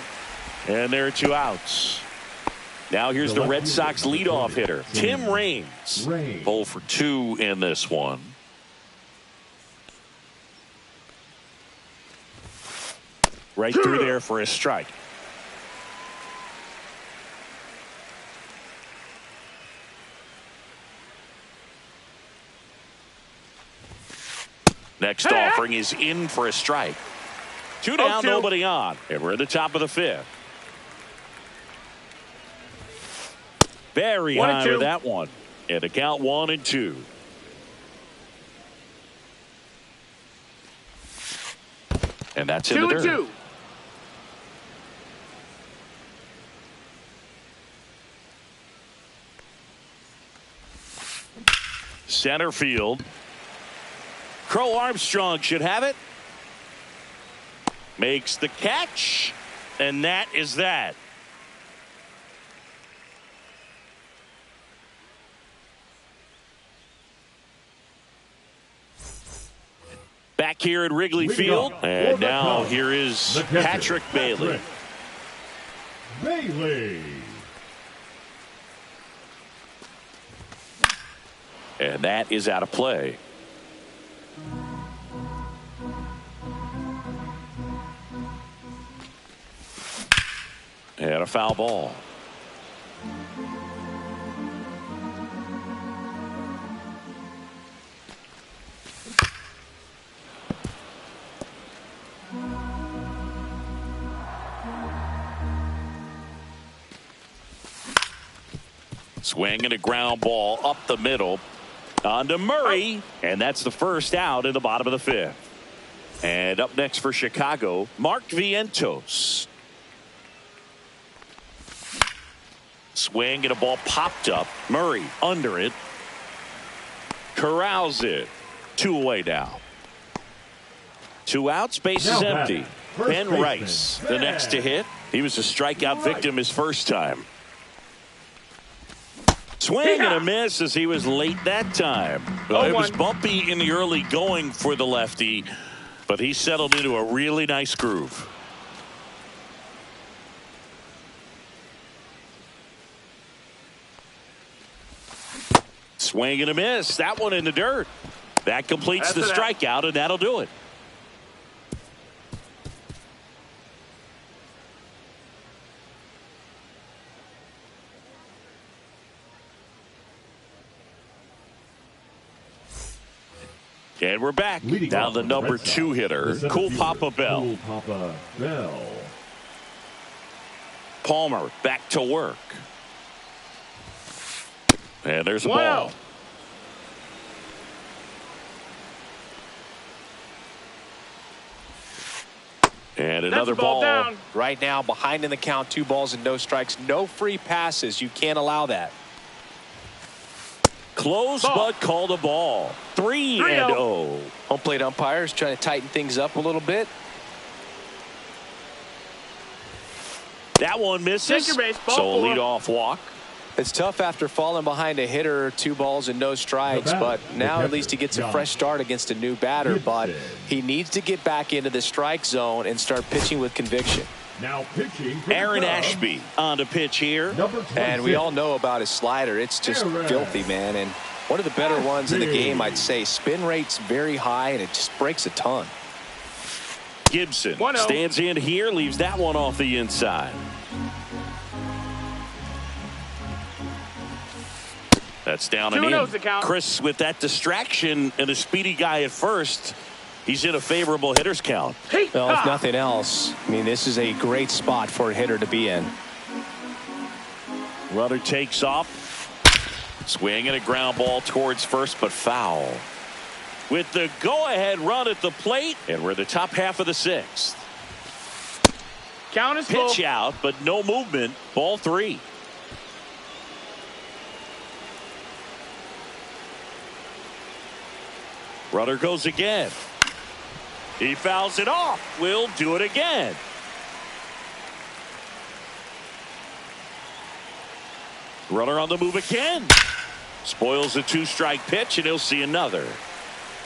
And there are 2 outs. Now here's the Red Sox leadoff hitter, Tim Raines. 0 for 2 in this one. Right through there for a strike. Next offering is in for a strike. 2 down, nobody on. And we're at the top of the 5th. Very high with that one. And the count 1 and 2. And that's in the dirt. 2 and 2. Center field. Crow Armstrong should have it. Makes the catch. And that is that. Back here at Wrigley Field. And now here is Patrick Bailey. And that is out of play. And a foul ball. Swing and a ground ball up the middle. On to Murray, and that's the first out in the bottom of the 5th. And up next for Chicago, Mark Vientos. Swing and a ball popped up. Murray under it. Corrals it. 2 away now. 2 outs, base is empty. Ben Rice, the next to hit. He was a strikeout victim his first time. Swing and a miss as he was late that time. Well, it was bumpy in the early going for the lefty, but he settled into a really nice groove. Swing and a miss. That one in the dirt. That completes the strikeout, and that'll do it. And we're back. Now the number 2 hitter, Cool Papa Bell. Palmer back to work. And there's a ball. And another ball. Down. Right now, behind in the count, 2 balls and no strikes. No free passes. You can't allow that. Close, but called a ball. 3-0. Home plate umpires trying to tighten things up a little bit. That one misses. So a leadoff walk. It's tough after falling behind a hitter, 2 balls and no strikes, but now at least he gets a fresh start against a new batter. But he needs to get back into the strike zone and start pitching with conviction. Now pitching, Aaron Ashby on to pitch here. And we all know about his slider. It's just filthy, man. And one of the better ones in the game, I'd say. Spin rate's very high, and it just breaks a ton. Gibson stands in here, leaves that one off the inside. That's down and in. Chris, with that distraction and a speedy guy at first, he's in a favorable hitter's count. Well, if nothing else, I mean, this is a great spot for a hitter to be in. Runner takes off. Swing and a ground ball towards first, but foul. With the go-ahead run at the plate, and we're in the top half of the sixth. Count is Pitch full. out, but no movement. Ball 3. Runner goes again. He fouls it off. We'll do it again. Runner on the move again. Spoils a 2-strike pitch, and he'll see another.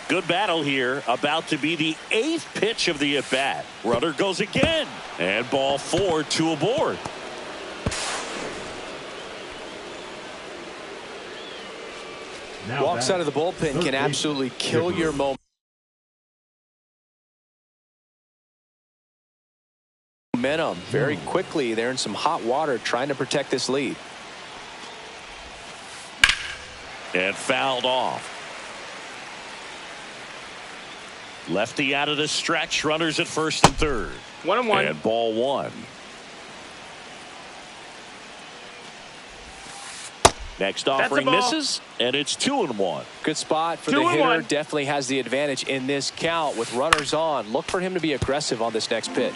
Good battle here. About to be the 8th pitch of the at-bat. Runner goes again. And ball 4, 2 aboard. Walks out of the bullpen can absolutely kill your momentum very quickly. They're in some hot water trying to protect this lead. And fouled off. Lefty out of the stretch. Runners at first and third. 1-1. And ball 1. Next offering misses, and it's 2-1. Good spot for the hitter. Definitely has the advantage in this count with runners on. Look for him to be aggressive on this next pitch.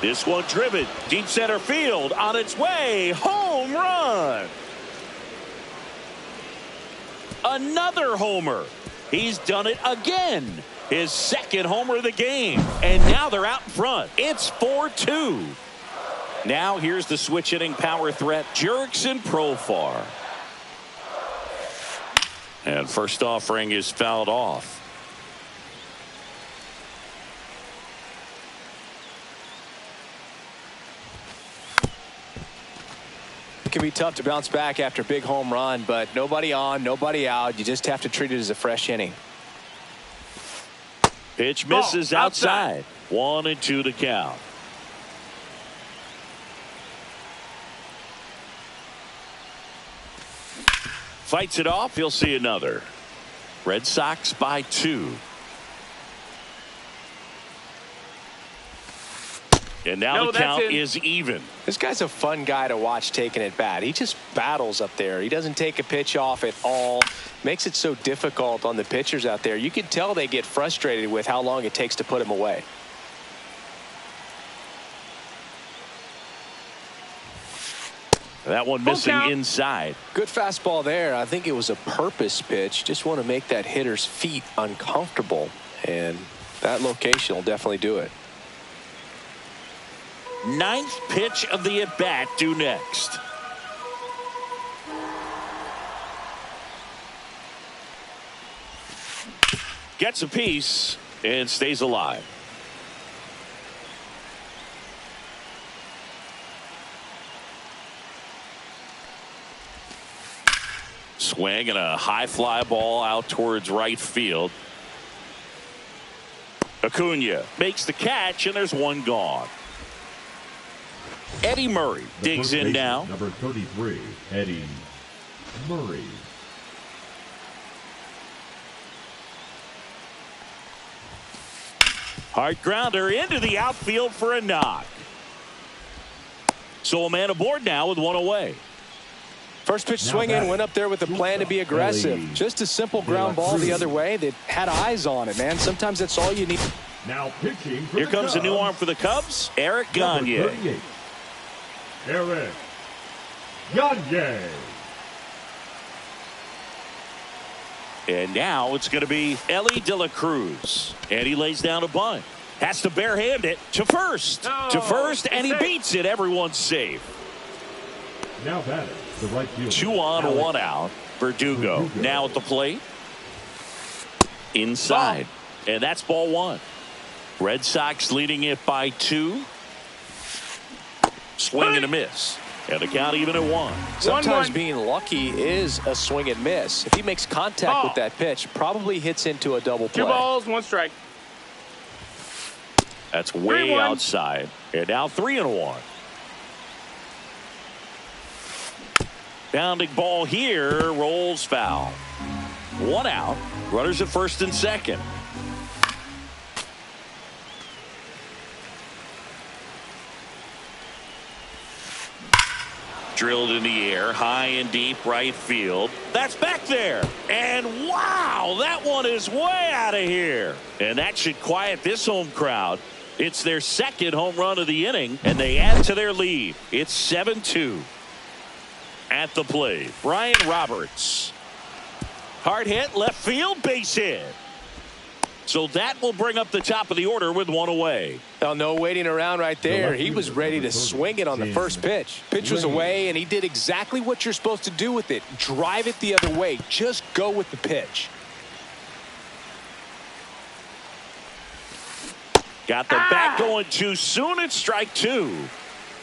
This one driven deep center field, on its way, home run. Another homer. He's done it again. His second homer of the game. And now they're out in front. It's 4-2. Now here's the switch hitting power threat, Jurickson Profar. And first offering is fouled off. It can be tough to bounce back after a big home run, but nobody on, nobody out. You just have to treat it as a fresh inning. Pitch misses outside. 1-2 to count. Fights it off. He'll see another. Red Sox by 2. And now the count is even. This guy's a fun guy to watch taking at bat. He just battles up there. He doesn't take a pitch off at all. Makes it so difficult on the pitchers out there. You can tell they get frustrated with how long it takes to put him away. That one missing inside. Good fastball there. I think it was a purpose pitch. Just want to make that hitter's feet uncomfortable. And that location will definitely do it. 9th pitch of the at-bat due next. Gets a piece and stays alive. Swing and a high fly ball out towards right field. Acuna makes the catch, and there's one gone. Eddie Murray digs in now. Number 33, Eddie Murray. Hard grounder into the outfield for a knock. So a man aboard now with one away. First pitch swinging, went up there with a plan to be aggressive. Just a simple ground ball the other way that had eyes on it, man. Sometimes that's all you need. Now pitching for Here comes a new arm for the Cubs, Eric Gagne. Eric Gagne. And now it's going to be Elly De La Cruz. And he lays down a bunt. Has to barehand it to first. To first, and he beats it. Everyone's safe. Now batting, the right fielder. 2 on, 1 out. Verdugo now at the plate. Inside. And that's ball 1. Red Sox leading it by 2. Swing and a miss. And the count even at 1. Sometimes being lucky is a swing and miss. If he makes contact with that pitch, probably hits into a double play. 2 balls, 1 strike. That's way outside. And now 3-1. Bounding ball here, rolls foul. 1 out. Runners at first and second. Drilled in the air, high and deep right field. That's back there. And wow, that one is way out of here. And that should quiet this home crowd. It's their second home run of the inning, and they add to their lead. It's 7-2. At the plate, Brian Roberts. Hard hit, left field, base hit. So that will bring up the top of the order with one away. Well, no waiting around right there. He was ready to swing it on the first pitch. Pitch was away, and he did exactly what you're supposed to do with it. Drive it the other way. Just go with the pitch. Got the bat going too soon. It's strike two.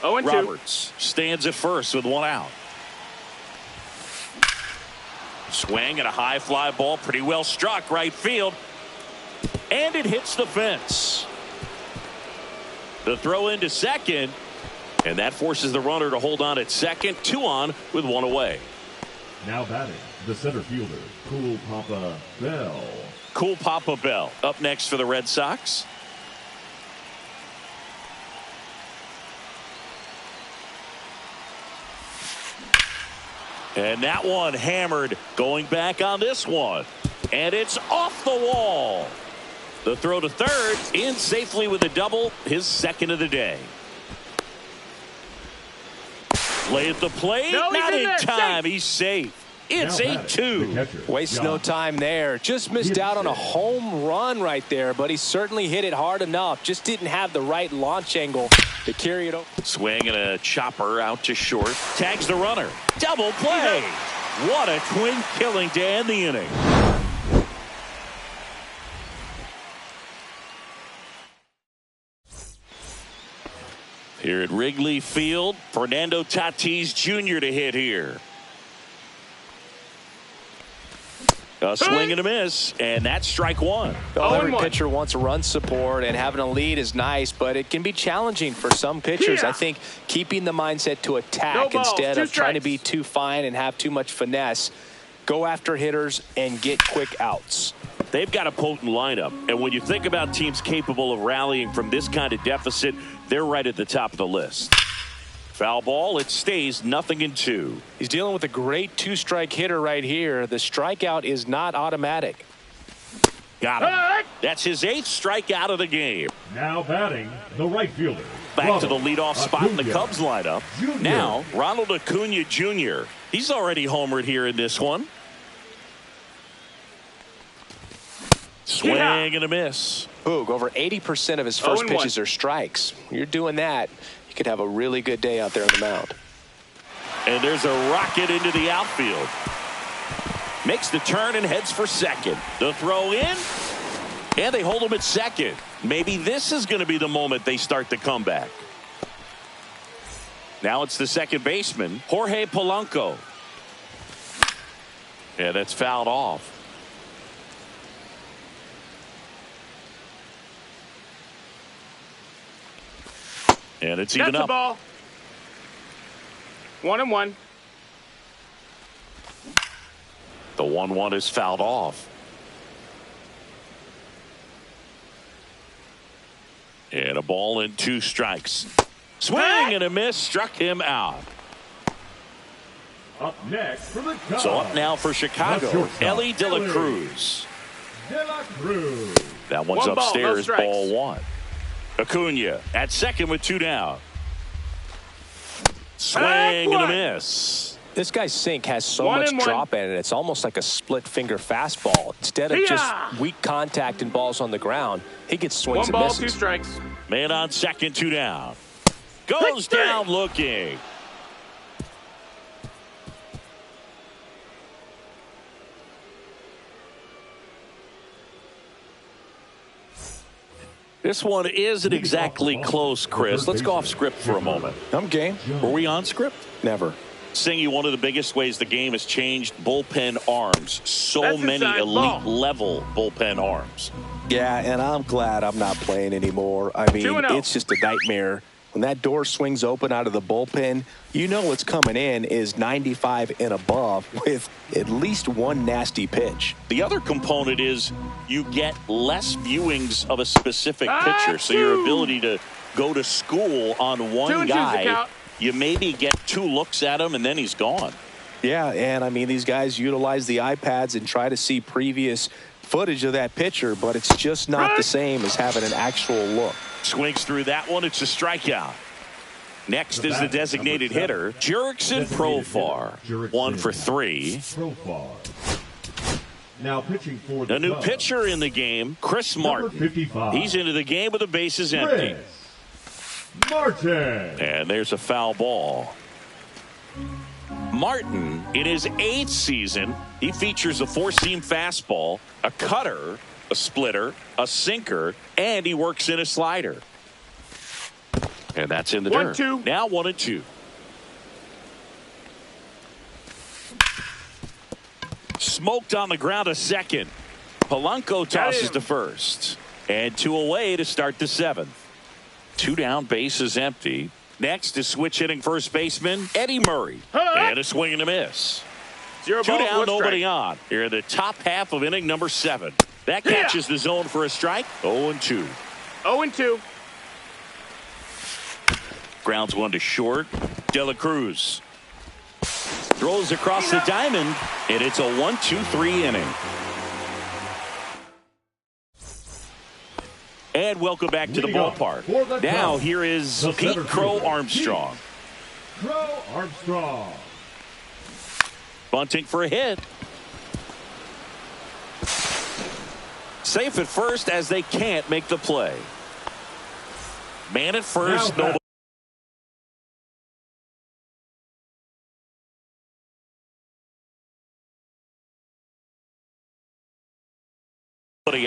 0-2. Roberts stands at first with one out. Swing and a high fly ball. Pretty well struck right field. And it hits the fence. The throw into second. And that forces the runner to hold on at second. 2 on with 1 away. Now batting, the center fielder, Cool Papa Bell. Cool Papa Bell up next for the Red Sox. And that one hammered, going back on this one. And it's off the wall. The throw to third, in safely with a double, his second of the day. Play at the plate, no, not in there. time, Safe. He's safe. It's 8-2. Wastes no time there. Just missed out on a home run right there, but he certainly hit it hard enough. Just didn't have the right launch angle to carry it over. Swing and a chopper out to short. Tags the runner. Double play. What a twin killing to end the inning. Here at Wrigley Field, Fernando Tatis Jr. to hit here. A swing and a miss, and that's strike one. Well, every pitcher wants run support, and having a lead is nice, but it can be challenging for some pitchers. I think keeping the mindset to attack instead of trying to be too fine and have too much finesse. Go after hitters and get quick outs. They've got a potent lineup, and when you think about teams capable of rallying from this kind of deficit, they're right at the top of the list. Foul ball, it stays 0-2. He's dealing with a great 2-strike hitter right here. The strikeout is not automatic. Got him. That's his 8th strikeout of the game. Now batting, the right fielder. Back to the leadoff spot in the Cubs lineup. Jr. Now, Ronald Acuna Jr. He's already homered here in this one. Swing and a miss. Boog, over 80% of his first pitches are strikes. You're doing that, you could have a really good day out there on the mound. And there's a rocket into the outfield. Makes the turn and heads for second. The throw in, and they hold him at second. Maybe this is going to be the moment they start the comeback. Now it's the second baseman, Jorge Polanco. Yeah, that's fouled off. And it's even up. That's the ball. 1-1. The 1-1 is fouled off. And a ball and 2 strikes. Swing and a miss, struck him out. Up next for the Cubs. So up now for Chicago, Elly De La Cruz. That one's upstairs, ball 1. Acuna at second with 2 down. Swing and a miss. This guy's sink has so much drop in it. It's almost like a split finger fastball. Instead of just weak contact and balls on the ground, he gets swings and misses. 1 ball, 2 strikes. Man on second, 2 down. Goes down looking. This one isn't exactly close, Chris. Let's go off script for a moment. I'm game. Were we on script? Never. Singy, one of the biggest ways the game has changed, bullpen arms. So many elite level bullpen arms. Yeah, and I'm glad I'm not playing anymore. I mean, it's just a nightmare. When that door swings open out of the bullpen, you know what's coming in is 95 and above with at least one nasty pitch. The other component is you get less viewings of a specific pitcher, so your ability to go to school on one guy you maybe get 2 looks at him and then he's gone. Yeah, and I mean, these guys utilize the iPads and try to see previous footage of that pitcher, but it's just not the same as having an actual look. Swings through that one. It's a strikeout. Next is the designated hitter, Jurickson Profar. 1 for 3. Profar. Now pitching for the new pitcher in the game, Chris Martin. 55. He's into the game with the bases empty. Chris Martin. And there's a foul ball. Martin, in his 8th season, he features a 4-seam fastball, a cutter, a splitter, a sinker, and he works in a slider. And that's in the dirt. 1-2. Now 1-2. Smoked on the ground a second. Polanco tosses to first. And 2 away to start the 7th. 2 down, bases empty. Next is switch hitting first baseman Eddie Murray. And a swing and a miss. 0 2 ball, down, 1 nobody strike. on. Here in the top half of inning number 7. That catches the zone for a strike. 0-2. 0-2. Grounds 1 to short. De La Cruz throws across the diamond, and it's a 1-2-3 inning. And welcome back to the ballpark. Now here is Pete Crow Armstrong. Crow Armstrong. Bunting for a hit. Safe at first as they can't make the play. Man at first. Nobody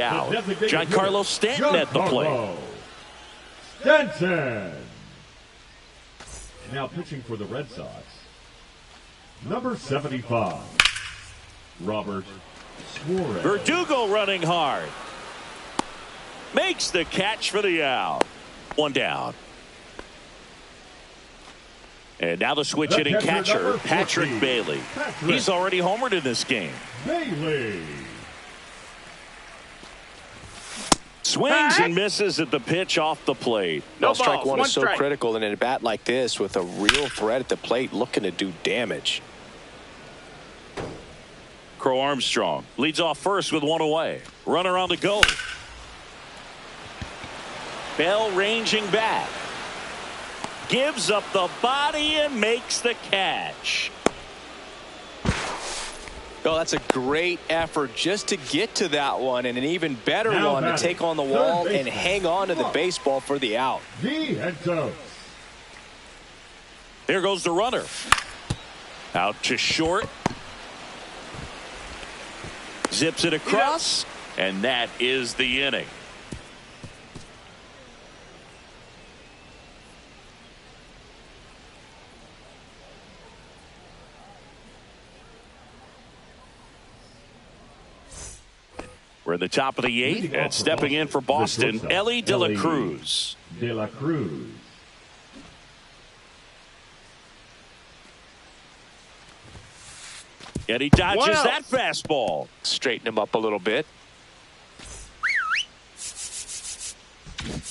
out. Giancarlo Stanton at the plate. Stanton. Now pitching for the Red Sox, number 75, Robert Suarez. Verdugo running hard. Makes the catch for the out. 1 down. And now the switch hitting catcher, Patrick Bailey. He's already homered in this game. Bailey. Swings and misses at the pitch off the plate. No strike balls, one is so strike. critical in a bat like this with a real threat at the plate looking to do damage. Crow Armstrong leads off first with 1 away. Runner on the go. Bell ranging back. Gives up the body and makes the catch. Oh, that's a great effort just to get to that one, and an even better one to take on the wall and hang on to the baseball for the out. There goes the runner. Out to short. Zips it across, and that is the inning. We're in the top of the 8th, and stepping in for Boston, Elly De La Cruz. De La Cruz. And he dodges that fastball. Straighten him up a little bit.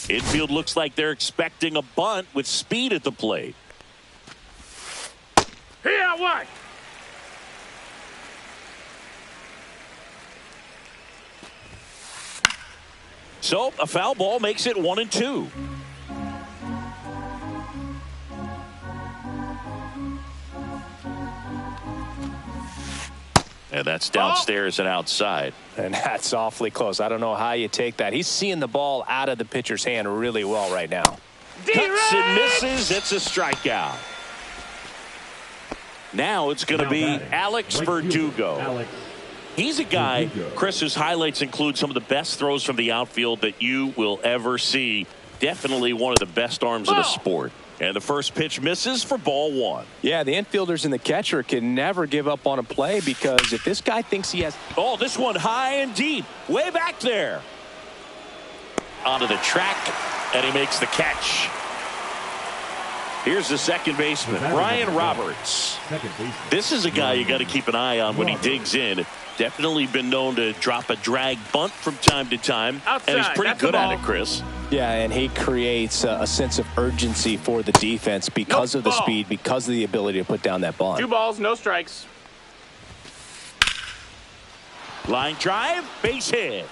Infield looks like they're expecting a bunt with speed at the plate. Here, what? So a foul ball makes it 1-2. And that's downstairs and outside. And that's awfully close. I don't know how you take that. He's seeing the ball out of the pitcher's hand really well right now. Cuts and misses. It's a strikeout. Now it's going to be Alex Verdugo. He's a guy, Chris, whose highlights include some of the best throws from the outfield that you will ever see. Definitely one of the best arms in the sport. And the first pitch misses for ball 1. Yeah, the infielders and the catcher can never give up on a play, because if this guy thinks he has... Oh, this one high and deep. Way back there. Onto the track, and he makes the catch. Here's the second baseman, Ryan Roberts. This is a guy you got to keep an eye on when he digs in. Definitely been known to drop a drag bunt from time to time. Outside. And he's pretty good at it, Chris. Yeah, and he creates a sense of urgency for the defense because of the speed, because of the ability to put down that bunt. 2 balls, no strikes. Line drive, base hit.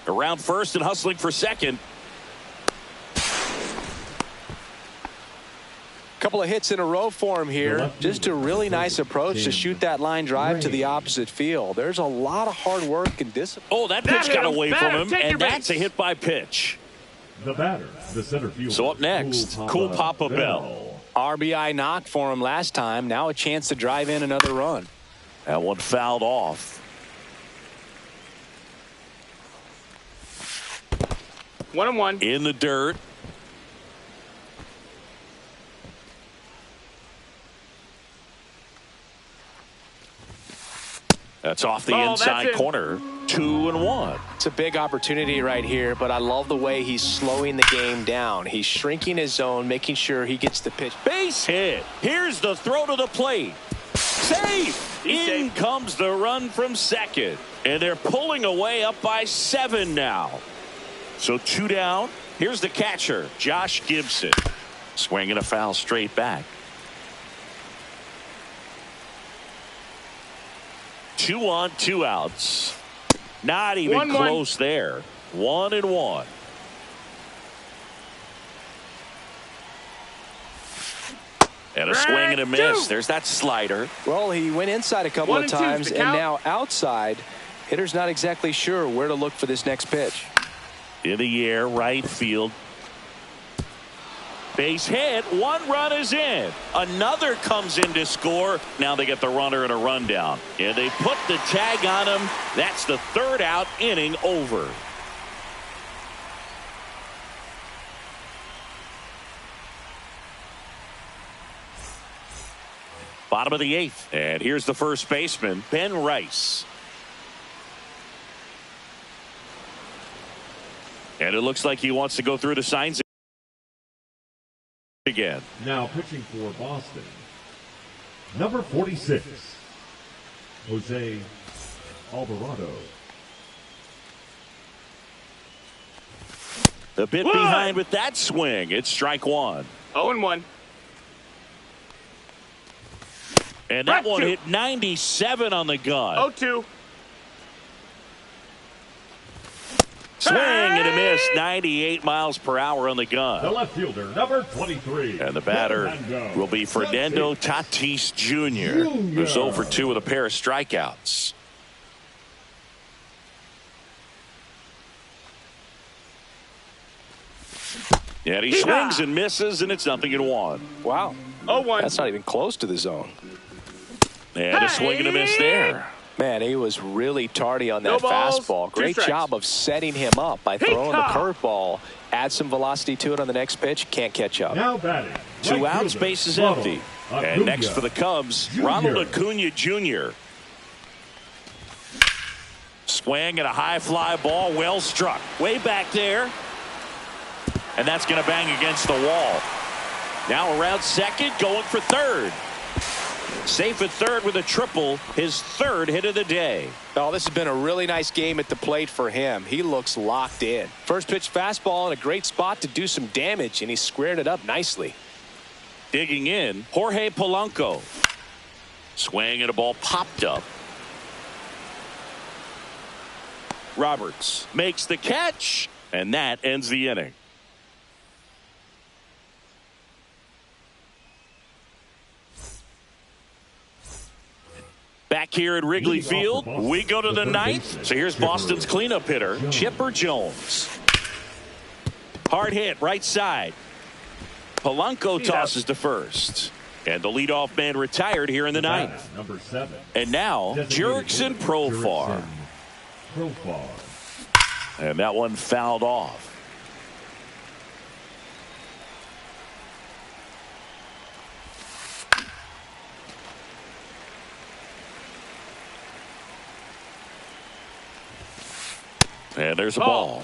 Around first and hustling for second. Couple of hits in a row for him here. Just a really nice approach to shoot that line drive to the opposite field. There's a lot of hard work and discipline. Oh, that pitch got away from him, and that's a hit by pitch. The batter, the center fielder. So up next, Cool Papa Bell. RBI knock for him last time. Now a chance to drive in another run. That one fouled off. 1-1. In the dirt. That's off the inside corner. 2-1. It's a big opportunity right here, but I love the way he's slowing the game down. He's shrinking his zone, making sure he gets the pitch. Base hit. Here's the throw to the plate. Safe. In comes the run from second. And they're pulling away up by 7 now. So 2 down. Here's the catcher, Josh Gibson. Swinging a foul straight back. 2 on, 2 outs. Not even close there. 1-1. And a swing and a miss. There's that slider. Well, he went inside a couple of times, and now outside. Hitter's not exactly sure where to look for this next pitch. In the air, right field. Base hit. 1 run is in. Another comes in to score. Now they get the runner and a rundown. And they put the tag on him. That's the 3rd out, inning over. Bottom of the 8th. And here's the first baseman, Ben Rice. And it looks like he wants to go through the signs again. Now pitching for Boston, number 46, Jose Alvarado. A bit behind with that swing. It's strike 1. 0-1. And that one hit 97 on the gun. 0-2. Swing and a miss. 98 miles per hour on the gun. The left fielder, number 23. And the batter will be Fernando Tatis Jr., who's 0 for 2 with a pair of strikeouts. And he swings and misses, and it's 0-1. Wow. 0-1. That's not even close to the zone. And a swing and a miss there. Man, he was really tardy on that fastball. Great job of setting him up by throwing the curveball. Add some velocity to it on the next pitch. Can't catch up. Now batting. 2 outs, base is empty. And next for the Cubs, Ronald Acuna Jr. Swing and a high fly ball, well struck. Way back there. And that's going to bang against the wall. Now around second, going for third. Safe at third with a triple, his 3rd hit of the day. Oh, this has been a really nice game at the plate for him. He looks locked in. First pitch fastball in a great spot to do some damage, and he squared it up nicely. Digging in, Jorge Polanco. Swing and a ball popped up. Roberts makes the catch, and that ends the inning. Back here at Wrigley Field, we go to the 9th. So here's Boston's cleanup hitter, Chipper Jones. Hard hit, right side. Polanco tosses to first. And the leadoff man retired here in the 9th. Number 7. And now, Jurickson Profar. And that one fouled off. And there's a ball.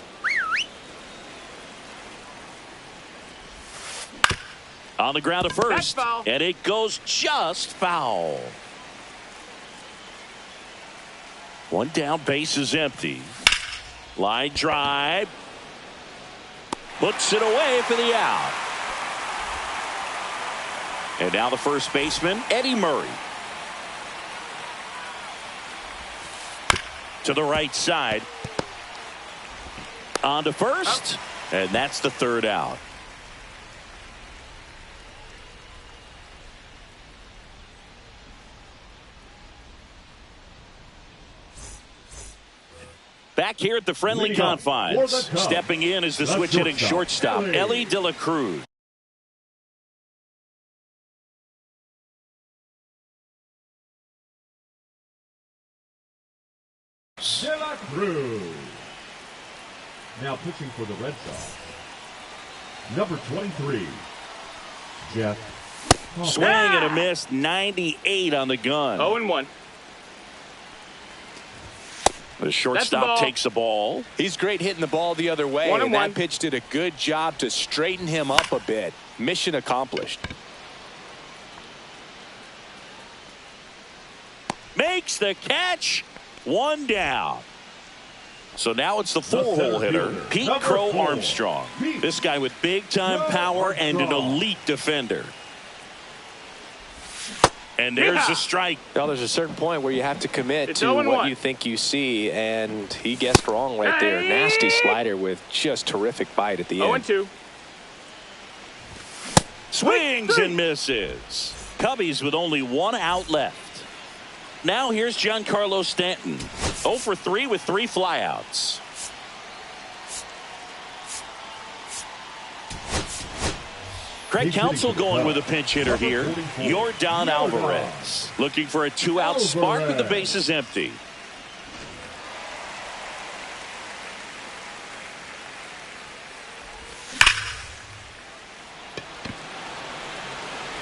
On the ground at first. And it goes just foul. 1 down, base is empty. Line drive. Puts it away for the out. And now the first baseman, Eddie Murray. To the right side. On to first. And that's the third out. Back here at the friendly confines. Stepping in is the switch hitting shortstop, Elly De La Cruz. De La Cruz. Now pitching for the Red Sox, number 23, Jeff Hoffman. Swing and a miss, 98 on the gun. 0-1. The shortstop takes the ball. He's great hitting the ball the other way. And that pitch did a good job to straighten him up a bit. Mission accomplished. Makes the catch. One down. So now it's the four-hole hitter, Pete Crow Armstrong. This guy with big-time power and an elite defender. And there's the strike. Well, there's a certain point where you have to commit to what you think you see, and he guessed wrong right there. Nasty slider with just terrific bite at the end. 0-2. Swings and misses. Cubbies with only one out left. Now here's Giancarlo Stanton. 0 for 3 with 3 flyouts. Craig Counsell going with a pinch hitter here. Yordan Alvarez looking for a 2-out spark with the bases empty.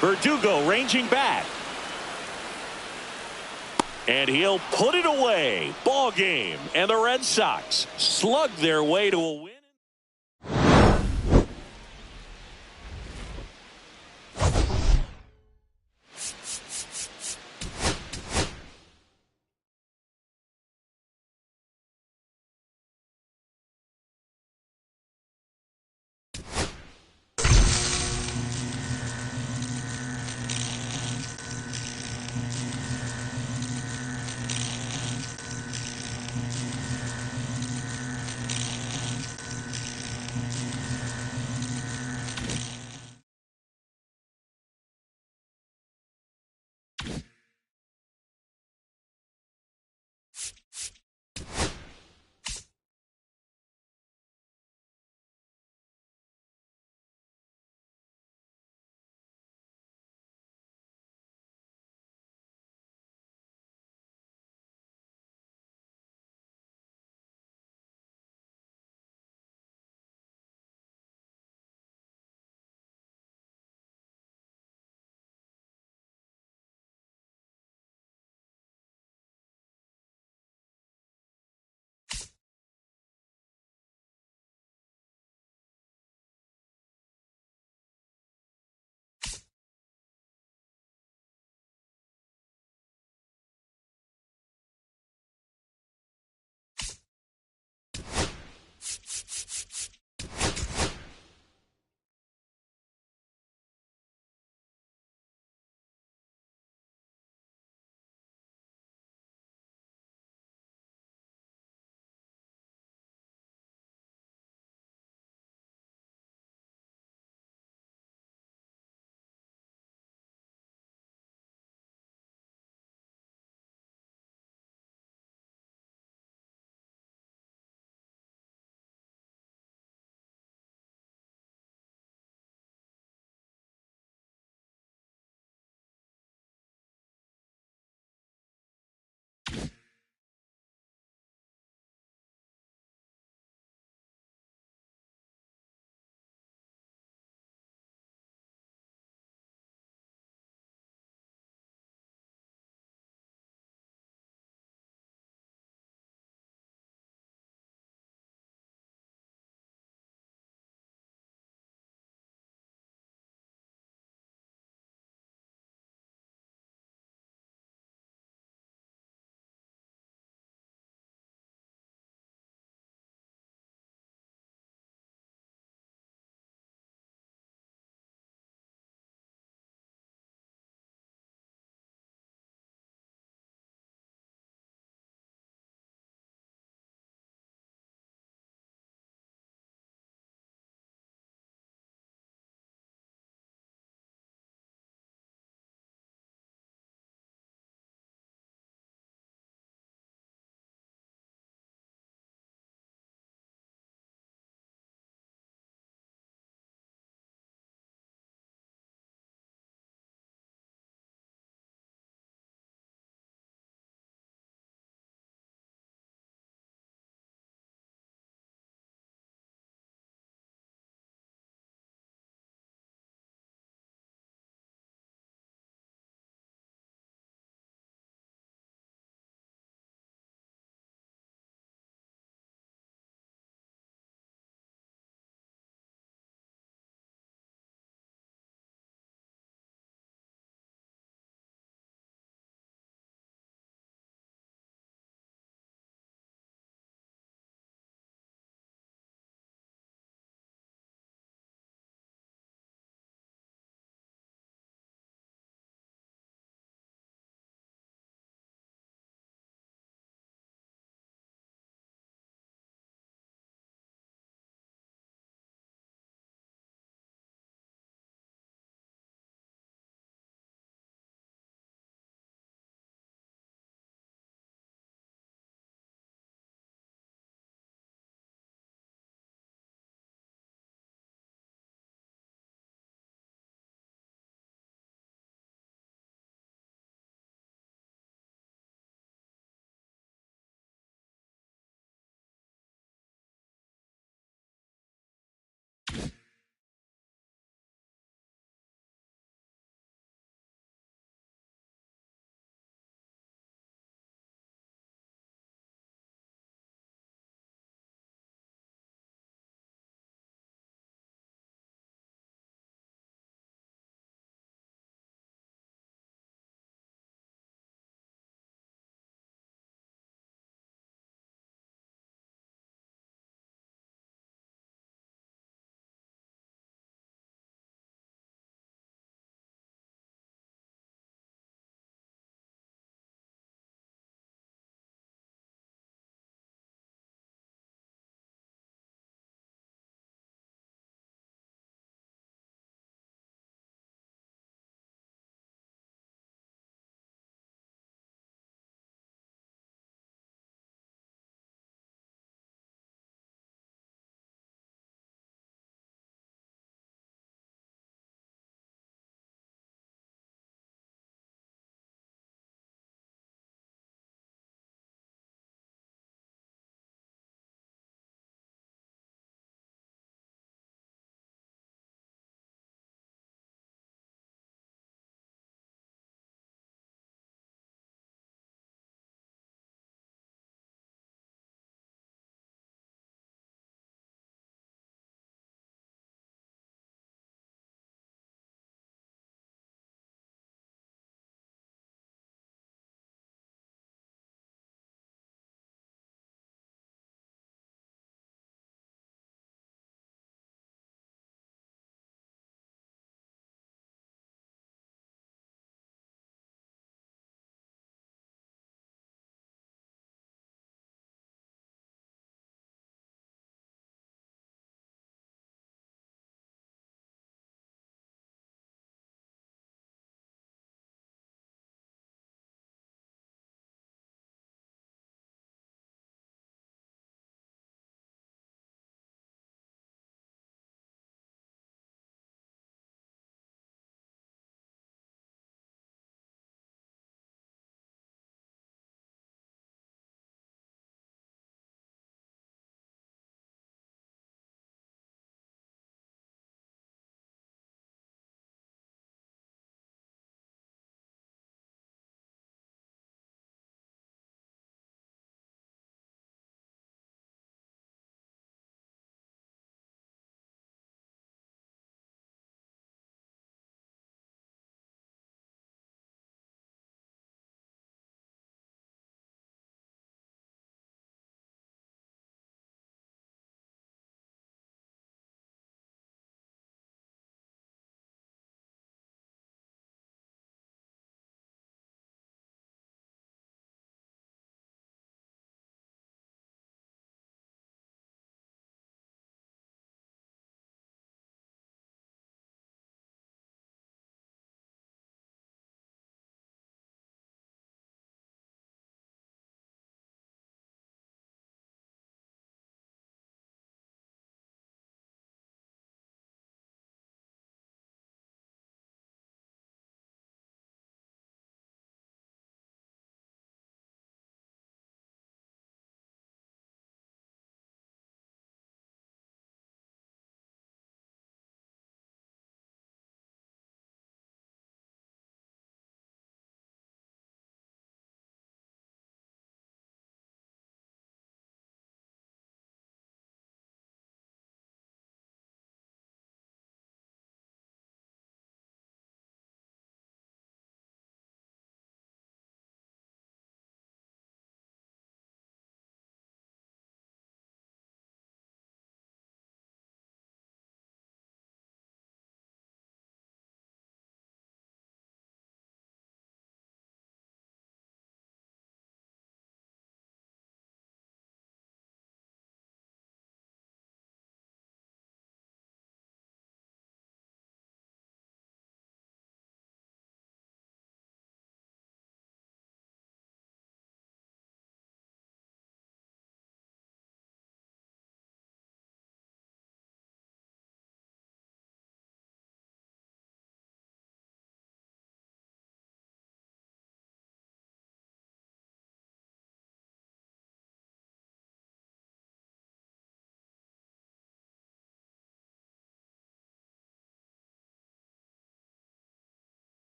Verdugo ranging back. And he'll put it away. Ball game. And the Red Sox slug their way to a win.